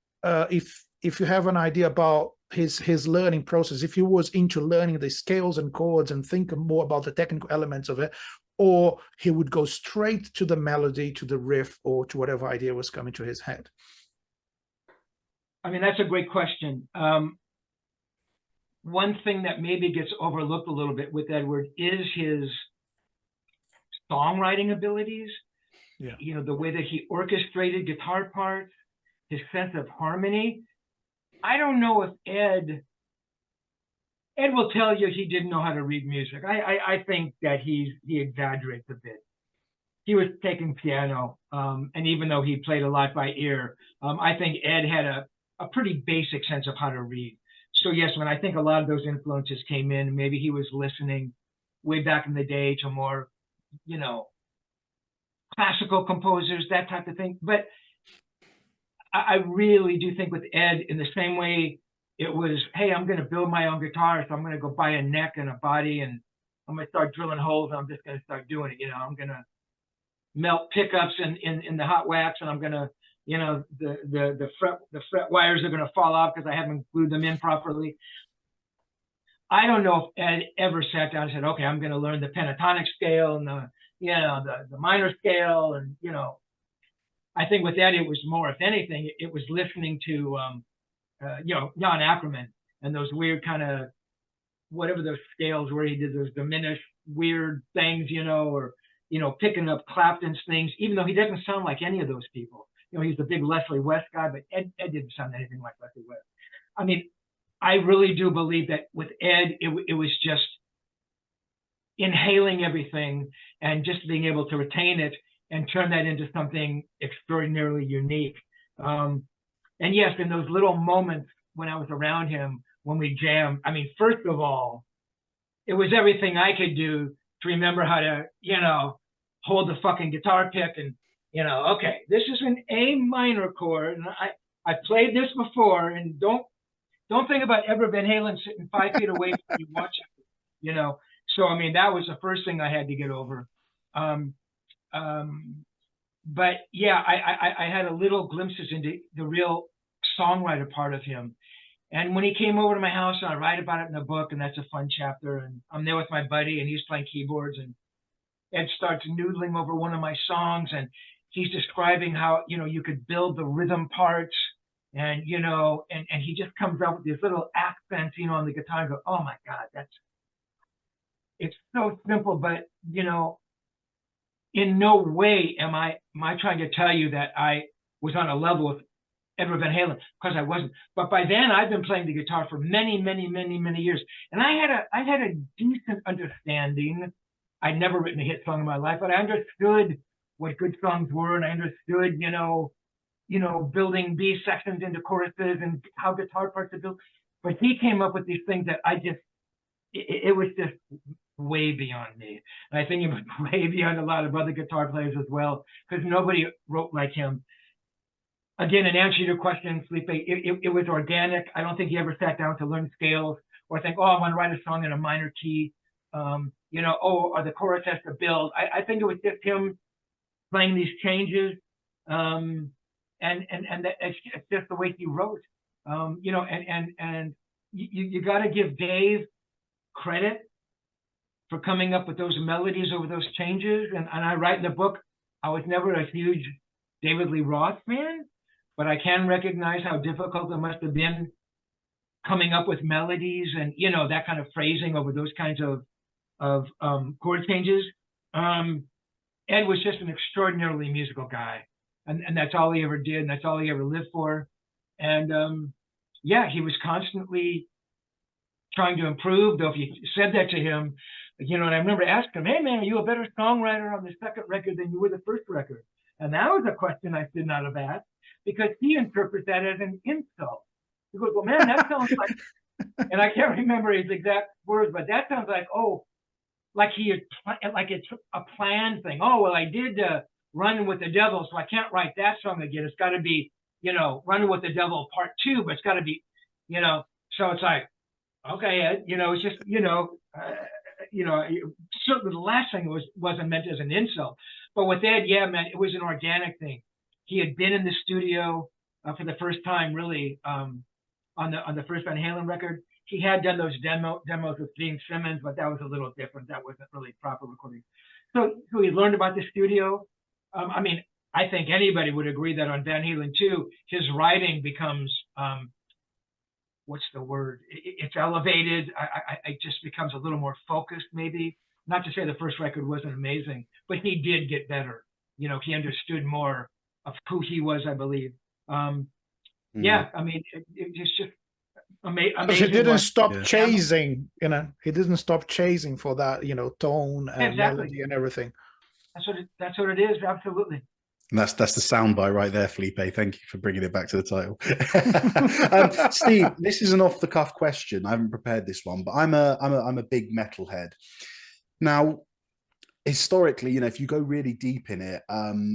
if you have an idea about his learning process, if he was into learning the scales and chords and think more about the technical elements of it, or he would go straight to the melody, to the riff, or to whatever idea was coming to his head. I mean, that's a great question. One thing that maybe gets overlooked a little bit with Edward is his songwriting abilities. Yeah. The way that he orchestrated guitar parts, his sense of harmony. I don't know if Ed will tell you he didn't know how to read music. I think that he exaggerates a bit. He was taking piano, and even though he played a lot by ear, I think Ed had a pretty basic sense of how to read. So yes, when I think a lot of those influences came in, maybe he was listening way back in the day to more, classical composers, that type of thing. But I really do think with Ed, in the same way it was, hey, I'm going to build my own guitar, so I'm going to go buy a neck and a body, and I'm going to start drilling holes, and I'm just going to start doing it. I'm going to melt pickups in the hot wax, and I'm going to, the fret wires are going to fall off because I haven't glued them in properly. I don't know if Ed ever sat down and said, okay, I'm going to learn the pentatonic scale and the minor scale, and I think with Ed it was more, if anything, it was listening to Jan Ackerman and those weird kind of, whatever those scales where he did those diminished weird things, or picking up Clapton's things, even though he doesn't sound like any of those people. He's the big Leslie West guy, but Ed didn't sound anything like Leslie West. I mean, I really do believe that with Ed, it was just inhaling everything and just being able to retain it and turn that into something extraordinarily unique. And yes, in those little moments when I was around him, when we jammed, I mean, first of all, it was everything I could do to remember how to, hold the fucking guitar pick and, okay, this is an A minor chord, and I played this before, and don't think about Edward Van Halen sitting 5 feet away from you watching, So, I mean, that was the first thing I had to get over. But yeah, I had a little glimpses into the real songwriter part of him. And when he came over to my house, and I write about it in the book, and that's a fun chapter, and I'm there with my buddy, and he's playing keyboards, and Ed starts noodling over one of my songs, and he's describing how, you know, you could build the rhythm parts, and, you know, and he just comes up with these little accents, you know, on the guitar, and go, oh my God, it's so simple, but, you know, in no way am I trying to tell you that I was on a level with Edward Van Halen, because I wasn't. But by then I've been playing the guitar for many, many, many, many years. And I had a decent understanding. I'd never written a hit song in my life, but I understood what good songs were, and I understood, you know, building B sections into choruses and how guitar parts are built. But he came up with these things that it was just way beyond me. And I think it was way beyond a lot of other guitar players as well, because nobody wrote like him. Again, in answer to your question, Felipe, it was organic. I don't think he ever sat down to learn scales or think, oh, I want to write a song in a minor key, you know, oh, or the chorus has to build. I think it was just him playing these changes, and it's just the way he wrote, you know, and you got to give Dave credit for coming up with those melodies over those changes. And I write in the book, I was never a huge David Lee Roth fan, but I can recognize how difficult it must have been coming up with melodies and, you know, that kind of phrasing over those kinds of chord changes. Ed was just an extraordinarily musical guy, and that's all he ever did, and that's all he ever lived for. And yeah, he was constantly trying to improve, though if you said that to him, you know, and I remember asking him, hey man, are you a better songwriter on the second record than you were the first record? And that was a question I should not have asked, because he interprets that as an insult. He goes, well, man, that sounds like, and I can't remember his exact words, but that sounds like, oh, like it's a planned thing. Oh, well, I did Run with the Devil, so I can't write that song again. It's got to be, you know, Run with the Devil Part 2, but it's got to be, you know, so it's like, okay, Ed, you know, it's just, you know, certainly the last thing wasn't meant as an insult. But with Ed, yeah, man, it was an organic thing. He had been in the studio for the first time, really, on the first Van Halen record. He had done those demos with Gene Simmons, but that was a little different. That wasn't really proper recording. So he learned about the studio. I mean, I think anybody would agree that on Van Halen 2, his writing becomes, what's the word? It's elevated. It just becomes a little more focused, maybe. Not to say the first record wasn't amazing, but he did get better. You know, he understood more of who he was, I believe. Yeah, I mean, it's just amazing. Because he didn't stop chasing, you know, he didn't stop chasing for that, you know, tone and melody and everything. That's what it is, absolutely. And that's the soundbite right there, Felipe. Thank you for bringing it back to the title. Steve, this is an off-the-cuff question. I haven't prepared this one, but I'm a big metalhead. Now, historically, you know, if you go really deep in it,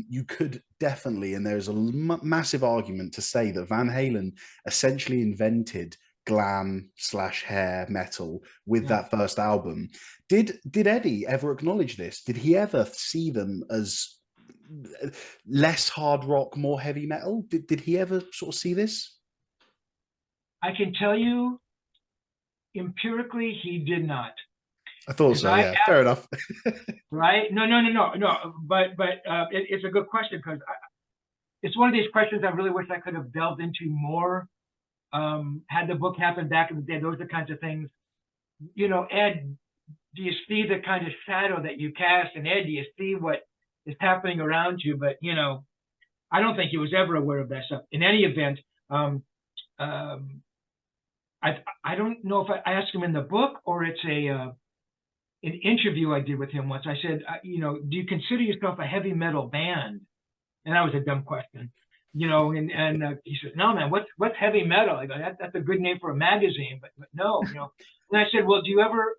you could definitely, and there's a massive argument to say that Van Halen essentially invented glam / hair metal with that first album. Did Eddie ever acknowledge this? Did he ever see them as less hard rock, more heavy metal? Did he ever sort of see this? I can tell you empirically he did not. I thought so, yeah. Fair enough. Right? No. But it's a good question, because it's one of these questions I really wish I could have delved into more. Had the book happened back in the day, those are the kinds of things. You know, Ed, do you see the kind of shadow that you cast? And Ed, do you see what is happening around you? But, you know, I don't think he was ever aware of that stuff. In any event, I don't know if I asked him in the book or it's an interview I did with him once. I said, you know, do you consider yourself a heavy metal band? And that was a dumb question, you know. And he said, no, man, what's heavy metal? I go, that's a good name for a magazine, but no, you know. And I said, well, do you ever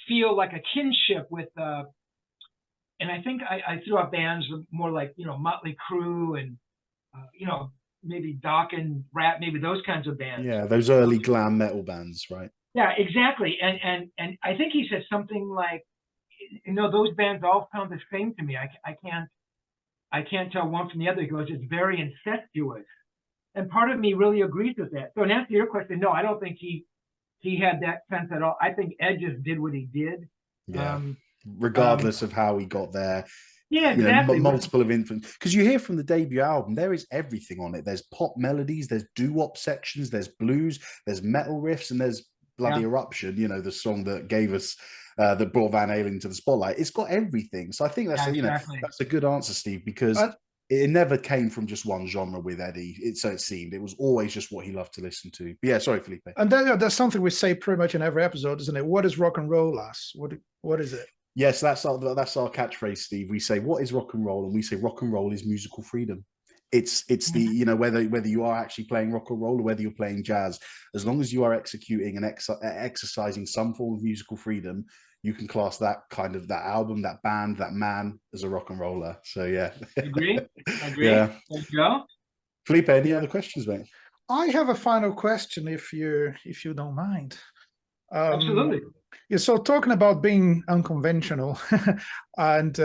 feel like a kinship with? And I think I threw out bands more like, you know, Motley Crue and you know, maybe Doc and Rat, maybe those kinds of bands. Yeah, those early glam metal bands, right? Yeah, exactly. And I think he said something like, you know, those bands all sound the same to me. I can't tell one from the other. He goes, it's very incestuous. And part of me really agrees with that. So in answer to your question, no, I don't think he had that sense at all. I think Ed just did what he did. Yeah. Regardless of how he got there, Yeah, exactly. Multiple of influence, because you hear from the debut album, there is everything on it. There's pop melodies, there's doo-wop sections, there's blues, there's metal riffs, and there's bloody Eruption, you know, the song that gave us that brought Van Halen to the spotlight. It's got everything. So I think that's exactly. that's a good answer, Steve, because it never came from just one genre with Eddie. So it seemed it was always just what he loved to listen to. But yeah, sorry, Felipe. And that's something we say pretty much in every episode, isn't it? What is rock and roll, lass? What is it? Yes, that's our catchphrase, Steve. We say, what is rock and roll? And we say rock and roll is musical freedom. It's the, you know, whether you are actually playing rock and roll or whether you're playing jazz, as long as you are executing and exercising some form of musical freedom, you can class that kind of, that album, that band, that man as a rock and roller. So yeah. Agree. Yeah. There you go. Felipe, any other questions, mate? I have a final question, if you don't mind. Absolutely. Yeah, so talking about being unconventional and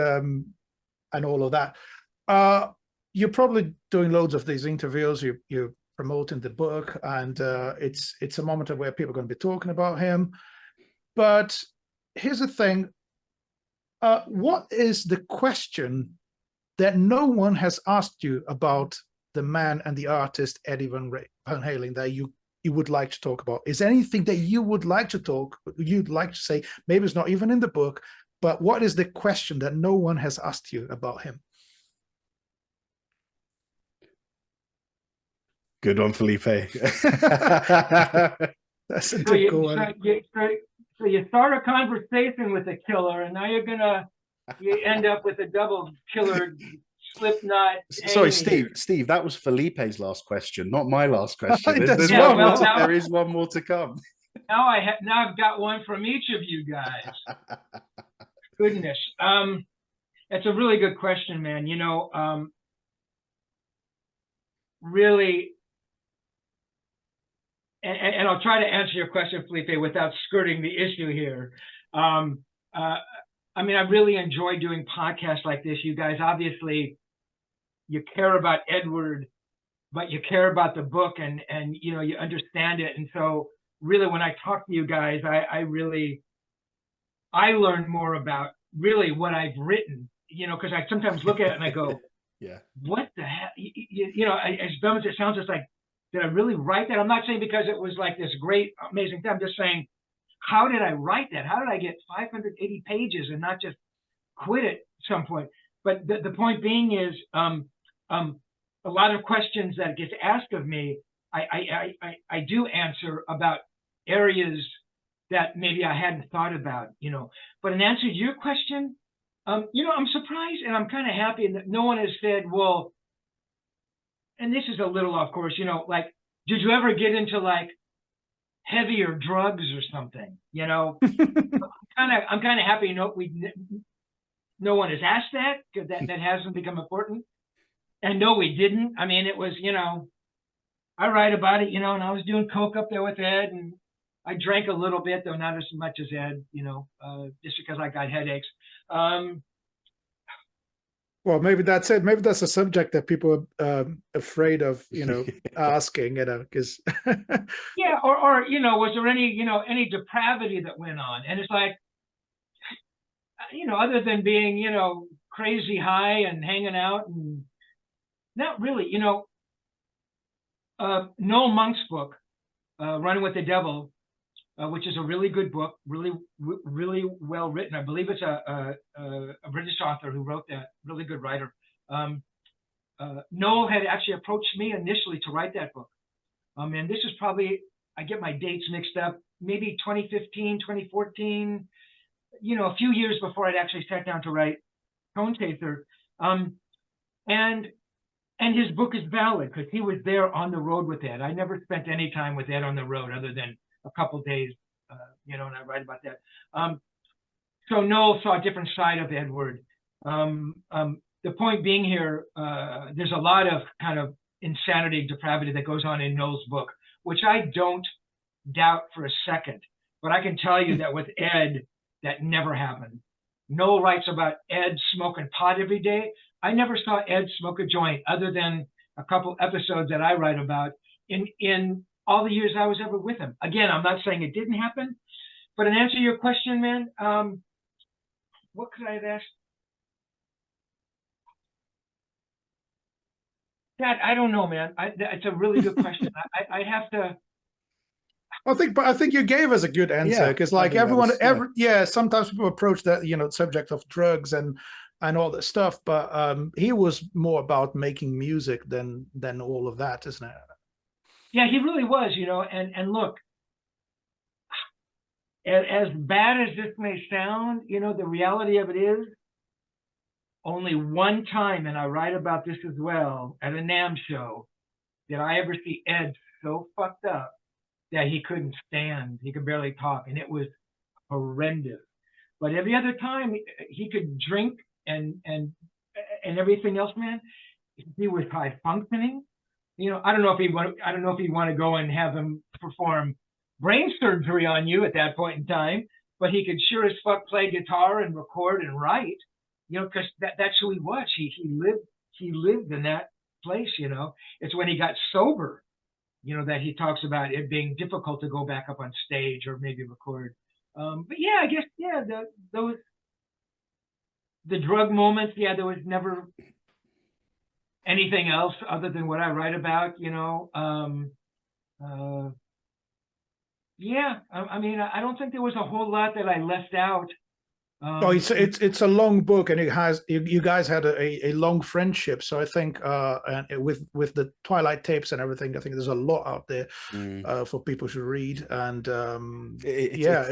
all of that, you're probably doing loads of these interviews. You're promoting the book, and it's a moment where people are going to be talking about him. But here's the thing: what is the question that no one has asked you about the man and the artist Eddie Van Halen that you would like to talk about? Is there anything that you would like to you'd like to say? Maybe it's not even in the book, but what is the question that no one has asked you about him? Good one, Felipe. That's a typical one. So you start a conversation with a killer, and now you end up with a double killer Slipknot. Sorry, Steve, that was Felipe's last question, not my last question. There is one more to come. Now I've got one from each of you guys. Goodness. It's a really good question, man. You know, really, and I'll try to answer your question, Felipe, without skirting the issue here. I mean, I really enjoy doing podcasts like this. You guys, obviously, you care about Edward, but you care about the book, and you know, you understand it. And so really, when I talk to you guys, I learn more about really what I've written, you know, because I sometimes look at it and I go, yeah, what the hell? You know, as dumb as it sounds, it's like, did I really write that? I'm not saying because it was like this great, amazing thing. I'm just saying, how did I write that? How did I get 580 pages and not just quit at some point? But the point being is, a lot of questions that gets asked of me, I do answer about areas that maybe I hadn't thought about, you know. But in answer to your question, you know, I'm surprised and I'm kind of happy that no one has said, well, and this is a little off course, you know, like, did you ever get into like heavier drugs or something? You know, I'm kind of happy. No one has asked that, because that hasn't become important. And no, we didn't. I mean, it was, you know, I write about it, you know, and I was doing coke up there with Ed, and I drank a little bit, though not as much as Ed, you know, just because I got headaches. Well, maybe that's it. Maybe that's a subject that people are afraid of, you know, asking, you know, because. Yeah, or, you know, was there any depravity that went on? And it's like, you know, other than being, you know, crazy high and hanging out, and not really, you know. Noel Monk's book, Running with the Devil, which is a really good book, really well written. I believe it's a British author who wrote that, really good writer. Noel had actually approached me initially to write that book. And this is probably, I get my dates mixed up, maybe 2015, 2014, you know, a few years before I'd actually sat down to write Tone Chaser. And his book is valid because he was there on the road with Ed. I never spent any time with Ed on the road other than a couple of days, you know, and I write about that. So Noel saw a different side of Edward. The point being here, there's a lot of kind of insanity, depravity that goes on in Noel's book, which I don't doubt for a second. But I can tell you that with Ed, that never happened. Noel writes about Ed smoking pot every day. I never saw Ed smoke a joint other than a couple episodes that I write about in all the years I was ever with him. Again, I'm not saying it didn't happen, but in answer to your question, man, what could I have asked? Dad, I don't know, man. It's a really good question. I have to. I think you gave us a good answer, because like everyone, sometimes people approach that, you know, subject of drugs and all that stuff, but he was more about making music than all of that, isn't it? Yeah, he really was, you know. And look, as bad as this may sound, you know, the reality of it is, only one time, and I write about this as well, at a NAMM show, did I ever see Ed so fucked up that he couldn't stand. He could barely talk, and it was horrendous. But every other time, he could drink and everything else, man. He was high functioning. You know, I don't know if you want to go and have him perform brain surgery on you at that point in time, but he could sure as fuck play guitar and record and write. You know, because that's who he was. He lived in that place. You know, it's when he got sober, you know, that he talks about it being difficult to go back up on stage or maybe record. But yeah, I guess, yeah, the drug moments, yeah, there was never anything else other than what I write about, you know. Yeah, I mean, I don't think there was a whole lot that I left out. It's a long book, and it has you guys had a long friendship. So I think and with the Twilight tapes and everything, I think there's a lot out there for people to read. And yeah.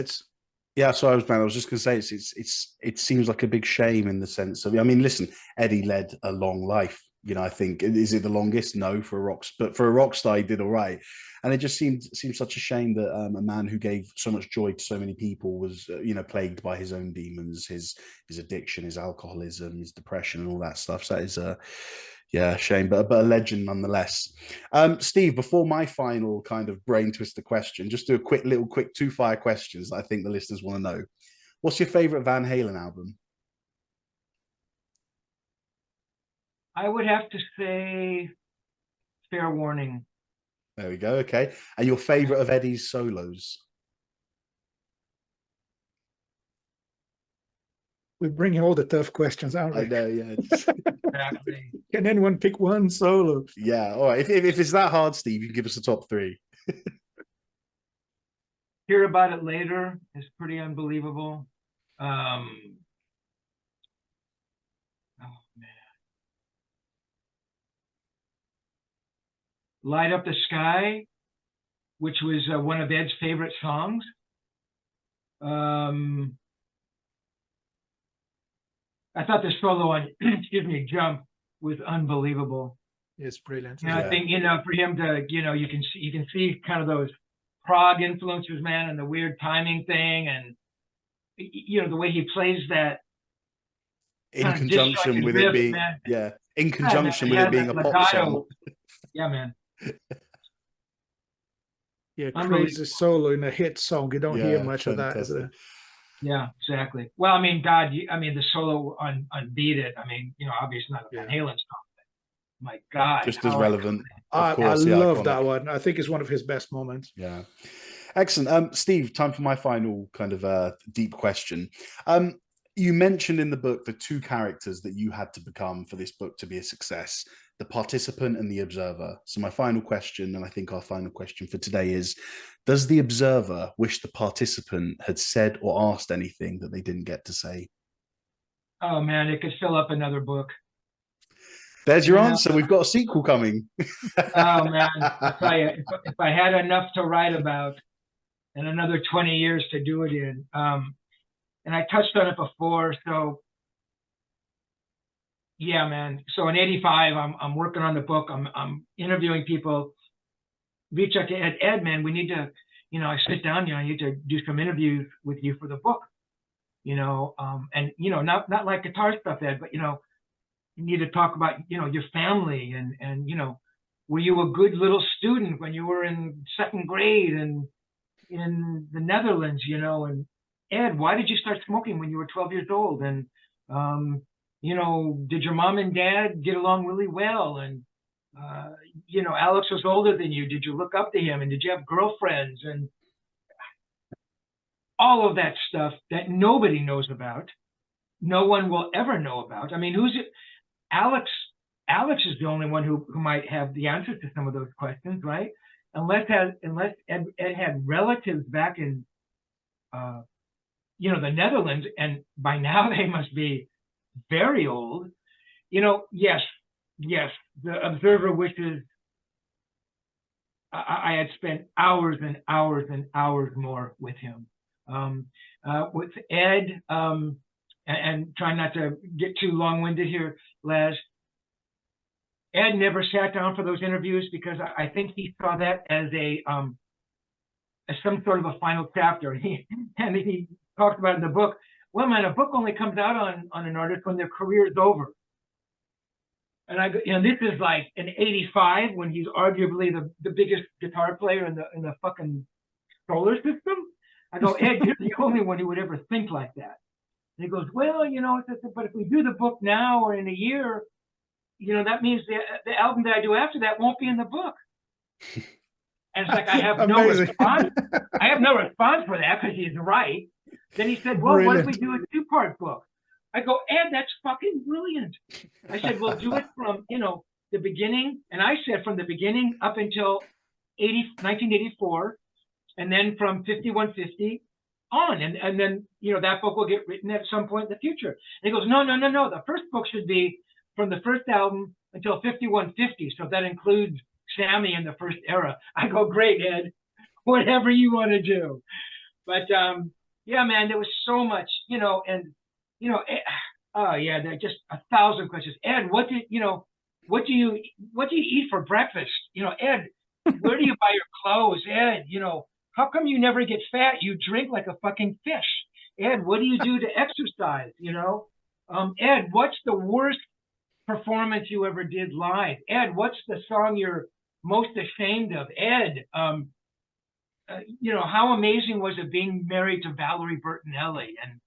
So I was just gonna say it seems like a big shame in the sense of, I mean, listen, Eddie led a long life. You know, I think, is it the longest? No, for a rock star, he did all right. And it just seemed such a shame that a man who gave so much joy to so many people was, you know, plagued by his own demons, his addiction, his alcoholism, his depression, and all that stuff. So that is a shame, but a legend nonetheless. Steve, before my final kind of brain twister question, just do a quick two fire questions that I think the listeners want to know. What's your favorite Van Halen album? I would have to say Fair Warning. There we go. Okay. And your favorite of Eddie's solos? We're bringing all the tough questions, aren't we? I know, yeah. Exactly. Can anyone pick one solo? Yeah. All right. If it's that hard, Steve, you can give us a top three. Hear About It Later is pretty unbelievable. Oh, man. Light Up the Sky, which was one of Ed's favorite songs. I thought the solo on, excuse me, Jump was unbelievable. It's brilliant. And I think, you know, for him to, you know, you can see kind of those prog influences, man, and the weird timing thing, and, you know, the way he plays that. In conjunction with it being, in conjunction with it being a pop song. Yeah, man. Yeah, crazy solo in a hit song. You don't hear much of that, is it? Yeah, exactly. Well, I mean, God, the solo on Beat It, I mean, you know, obviously not a Van Halen song, but my God. Just as relevant. I love that one. I think it's one of his best moments. Yeah. Excellent. Steve, time for my final kind of deep question. You mentioned in the book the two characters that you had to become for this book to be a success, the participant and the observer. So my final question, and I think our final question for today, is, does the observer wish the participant had said or asked anything that they didn't get to say? Oh, man, it could fill up another book. There's your answer. We've got a sequel coming. Oh, man, I tell you, if I had enough to write about and another 20 years to do it in, and I touched on it before, so yeah, man. So in '85, I'm working on the book. I'm interviewing people. Reach out to Ed, man. We need to, you know, I sit down, you know, I need to do some interviews with you for the book, you know, and you know, not like guitar stuff, Ed, but you know, you need to talk about, you know, your family and you know, were you a good little student when you were in second grade and in the Netherlands, you know, and Ed, why did you start smoking when you were 12 years old? And, you know, did your mom and dad get along really well? And, you know, Alex was older than you. Did you look up to him? And did you have girlfriends? And all of that stuff that nobody knows about. No one will ever know about. I mean, Alex Alex is the only one who might have the answers to some of those questions, right? Unless Ed had relatives back in, you know, the Netherlands, and by now they must be very old. You know, yes, the observer wishes I had spent hours and hours and hours more with him. With Ed, and trying not to get too long-winded here, Les, Ed never sat down for those interviews because I think he saw that as as some sort of a final chapter. And he talked about in the book, well, man, a book only comes out on an artist when their career is over. And I go, you know, this is like in '85 when he's arguably the biggest guitar player in the fucking solar system. I go, Ed, you're the only one who would ever think like that. And he goes, well, you know, but if we do the book now or in a year, you know, that means the album that I do after that won't be in the book. And it's like, I have no response. I have no response for that because he's right. Then he said, well, Brilliant. What if we do a two-part book? I go, Ed, that's fucking brilliant. I said, we'll do it from, you know, the beginning. And I said from the beginning up until 1984, and then from 5150 on. And then, you know, that book will get written at some point in the future. And he goes, no. The first book should be from the first album until 5150. So that includes Sammy in the first era. I go, great, Ed, whatever you want to do. But yeah, man, there was so much, you know, and, you know, oh yeah, there are just 1,000 questions. Ed, what do you eat for breakfast? You know, Ed, where do you buy your clothes? Ed, you know, how come you never get fat? You drink like a fucking fish. Ed, what do you do to exercise? You know, Ed, what's the worst performance you ever did live? Ed, what's the song you're most ashamed of? Ed, you know, how amazing was it being married to Valerie Bertinelli? And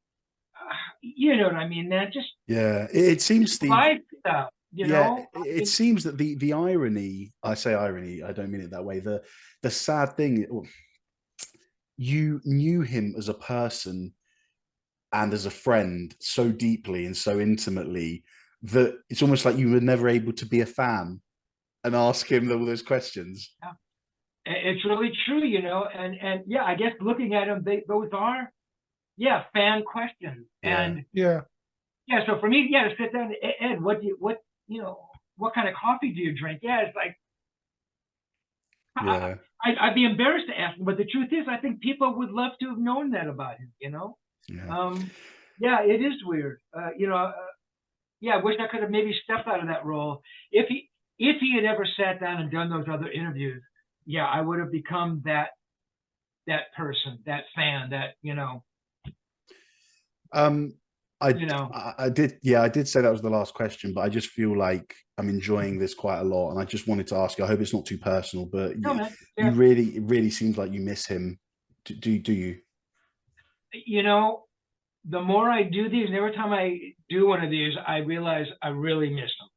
you know what I mean? That just it seems Steve. Stuff, you know? It seems that the irony. I say irony. I don't mean it that way. The sad thing. You knew him as a person and as a friend so deeply and so intimately that it's almost like you were never able to be a fan and ask him all those questions. Yeah. It's really true, you know, and yeah, I guess looking at them, those are, fan questions. And so for me, to sit down, Ed, what kind of coffee do you drink? Yeah, it's like, I'd be embarrassed to ask him, but the truth is, I think people would love to have known that about him, you know? It is weird. You know, I wish I could have maybe stepped out of that role. If he had ever sat down and done those other interviews, I would have become that person, that fan, that, you know. I did say that was the last question, but I just feel like I'm enjoying this quite a lot, and I just wanted to ask you. I hope it's not too personal, but it really seems like you miss him. Do you? You know, the more I do these, and every time I do one of these, I realize I really miss him.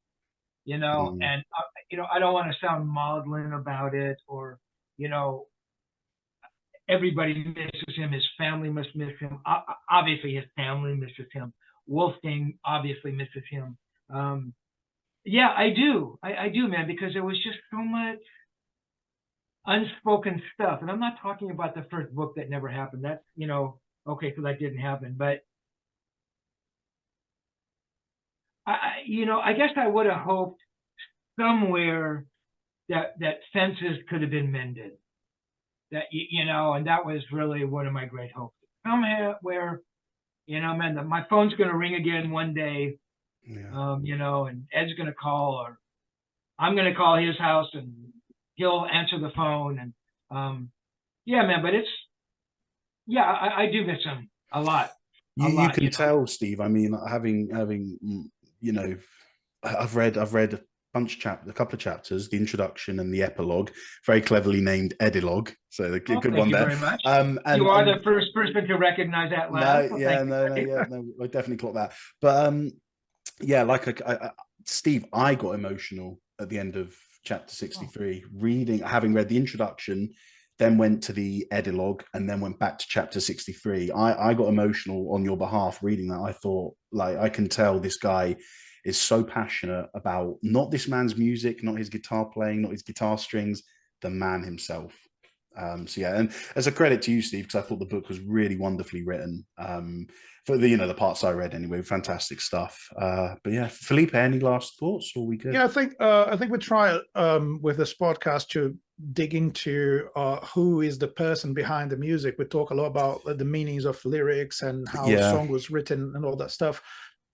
You know, and you know, I don't want to sound maudlin about it, or, you know, everybody misses him. His family must miss him. Obviously, his family misses him. Wolfgang obviously misses him. I do. I do, man, because there was just so much unspoken stuff. And I'm not talking about the first book that never happened. That's, you know, okay, so that didn't happen. But, I guess I would have hoped somewhere that fences could have been mended. That, you know, and that was really one of my great hopes. Somewhere where, you know, man, my phone's going to ring again one day, you know, and Ed's going to call, or I'm going to call his house and he'll answer the phone. And, man, but it's, I do miss him a lot. You can tell, Steve. I mean, having, you know, I've read a couple of chapters, the introduction and the epilogue, very cleverly named Edilogue. So the good one there. Thank you very much. And you are the first person to recognize that last. I definitely caught that. But Steve, I got emotional at the end of chapter 63, having read the introduction, then went to the Edilogue, and then went back to chapter 63. I got emotional on your behalf reading that. I thought, like, I can tell this guy is so passionate about not this man's music, not his guitar playing, not his guitar strings, the man himself. So yeah, and as a credit to you, Steve, because I thought the book was really wonderfully written. For the the parts I read anyway, fantastic stuff. But yeah, Felipe, any last thoughts, or we good? Yeah, I think we try with this podcast to dig into who is the person behind the music. We talk a lot about the meanings of lyrics and how a song was written and all that stuff,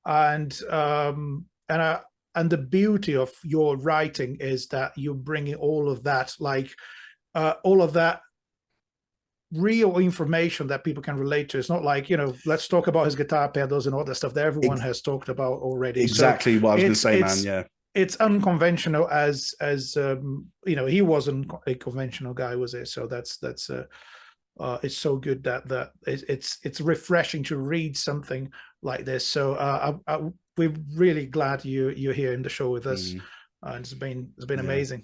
and the beauty of your writing is that you're bringing all of that, all of that real information that people can relate to. It's not like, let's talk about his guitar pedals and all that stuff that everyone has talked about already. Exactly what I was going to say, man. Yeah. It's unconventional as he wasn't a conventional guy, was it? So that's it's so good that it's refreshing to read something like this. So we're really glad you're here in the show with us. It's been amazing.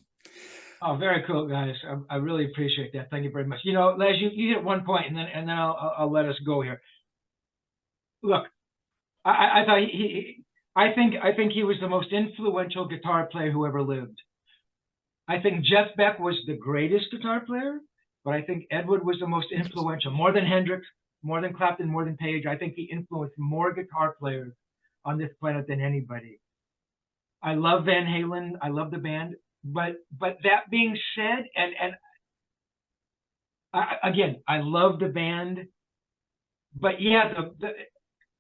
Oh, very cool, guys. I really appreciate that. Thank you very much. Les, you hit one point, and then I'll let us go here. Look, I thought I think he was the most influential guitar player who ever lived. I think Jeff Beck was the greatest guitar player, but I think Edward was the most influential, more than Hendrix, more than Clapton, more than Page. I think he influenced more guitar players on this planet than anybody. I love Van Halen. I love the band. But that being said, and again, I love the band, but yeah,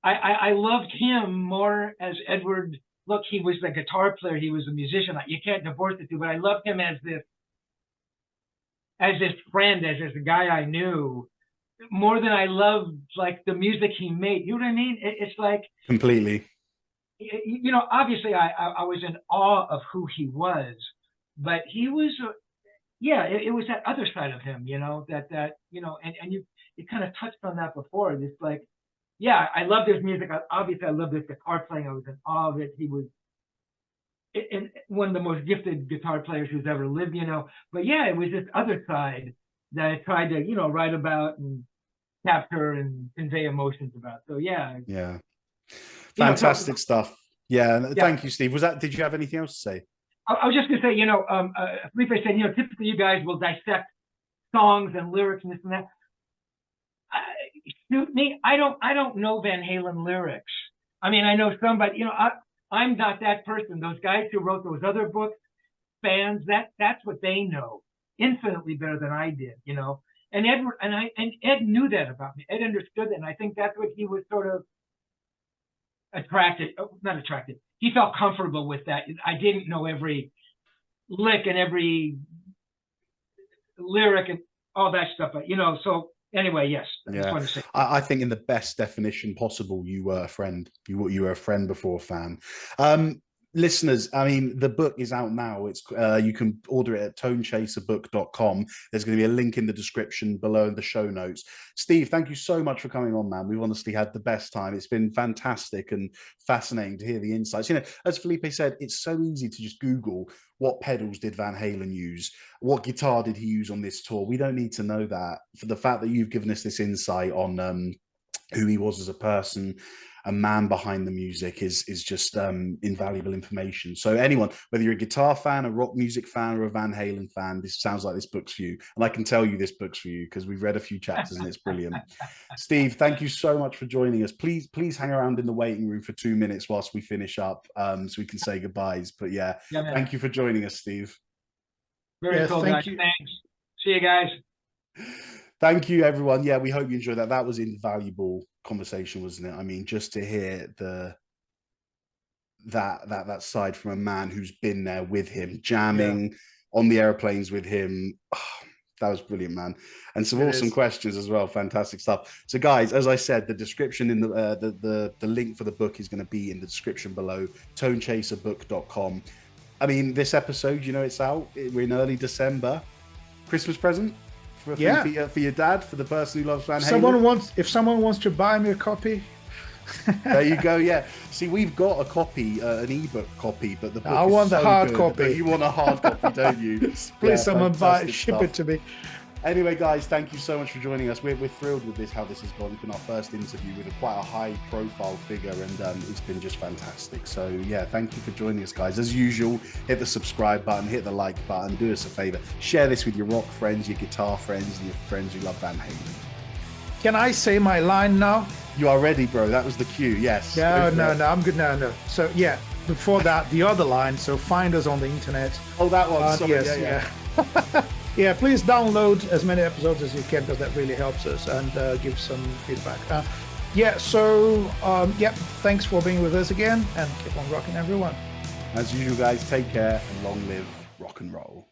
I loved him more as Edward. Look, he was the guitar player, he was a musician. You can't divorce the two. But I loved him as this friend, as a guy I knew, more than I loved the music he made. You know what I mean? It's like completely. Obviously, I was in awe of who he was. But he was, it was that other side of him, and you kind of touched on that before. It's like, I loved his music. Obviously, I loved his guitar playing. I was in awe of it. He was one of the most gifted guitar players who's ever lived, But it was this other side that I tried to, write about and capture and convey emotions about. So yeah. Fantastic stuff. Yeah. Thank you, Steve. Did you have anything else to say? I was just going to say, Felipe said, typically you guys will dissect songs and lyrics and this and that. Shoot me, I don't know Van Halen lyrics. I mean, I know some, but I'm not that person. Those guys who wrote those other books, fans, that's what they know infinitely better than I did, And Edward and Ed knew that about me. Ed understood that, and I think that's what he was sort of not attracted. He felt comfortable with that. I didn't know every lick and every lyric and all that stuff, but so anyway, yes. I think in the best definition possible, you were a friend. You were a friend before a fan. Listeners, I mean, the book is out now. It's you can order it at tonechaserbook.com. There's going to be a link in the description below in the show notes. Steve, thank you so much for coming on, man. We've honestly had the best time. It's been fantastic and fascinating to hear the insights. As Felipe said, it's so easy to just Google what pedals did Van Halen use, what guitar did he use on this tour. We don't need to know that. For the fact that you've given us this insight on who he was as a person, a man behind the music is just invaluable information. So anyone, whether you're a guitar fan, a rock music fan, or a Van Halen fan, this sounds like this book's for you. And I can tell you this book's for you because we've read a few chapters and it's brilliant. Steve, thank you so much for joining us. Please hang around in the waiting room for 2 minutes whilst we finish up so we can say goodbyes. But thank you for joining us, Steve. Very cool, guys. Thanks. See you guys. Thank you, everyone. Yeah, we hope you enjoyed that. That was invaluable conversation, wasn't it? I mean, just to hear that side from a man who's been there with him, jamming on the aeroplanes with him. Oh, that was brilliant, man. And some awesome questions as well. Fantastic stuff. So, guys, as I said, the description in the link for the book is going to be in the description below. tonechaserbook.com. I mean, this episode, it's out. We're in early December. Christmas present. For your dad, for the person who loves Van Halen. If someone wants to buy me a copy, there you go. Yeah, see, we've got a copy, an ebook copy, but the book I want the hard copy. But you want a hard copy, don't you? Please, someone ship it to me. Anyway, guys, thank you so much for joining us. We're thrilled with this, how this has gone. It's been our first interview with quite a high-profile figure, and it's been just fantastic. So, yeah, thank you for joining us, guys. As usual, hit the subscribe button, hit the like button, do us a favor. Share this with your rock friends, your guitar friends, and your friends who love Van Halen. Can I say my line now? You are ready, bro. That was the cue. Yes. No, I'm good. No. So, yeah, before that, the other line. So, find us on the internet. Oh, that one. Sorry. Yes, yeah. Yeah, please download as many episodes as you can, because that really helps us, and give some feedback. Thanks for being with us again, and keep on rocking, everyone. As usual, guys, take care and long live rock and roll.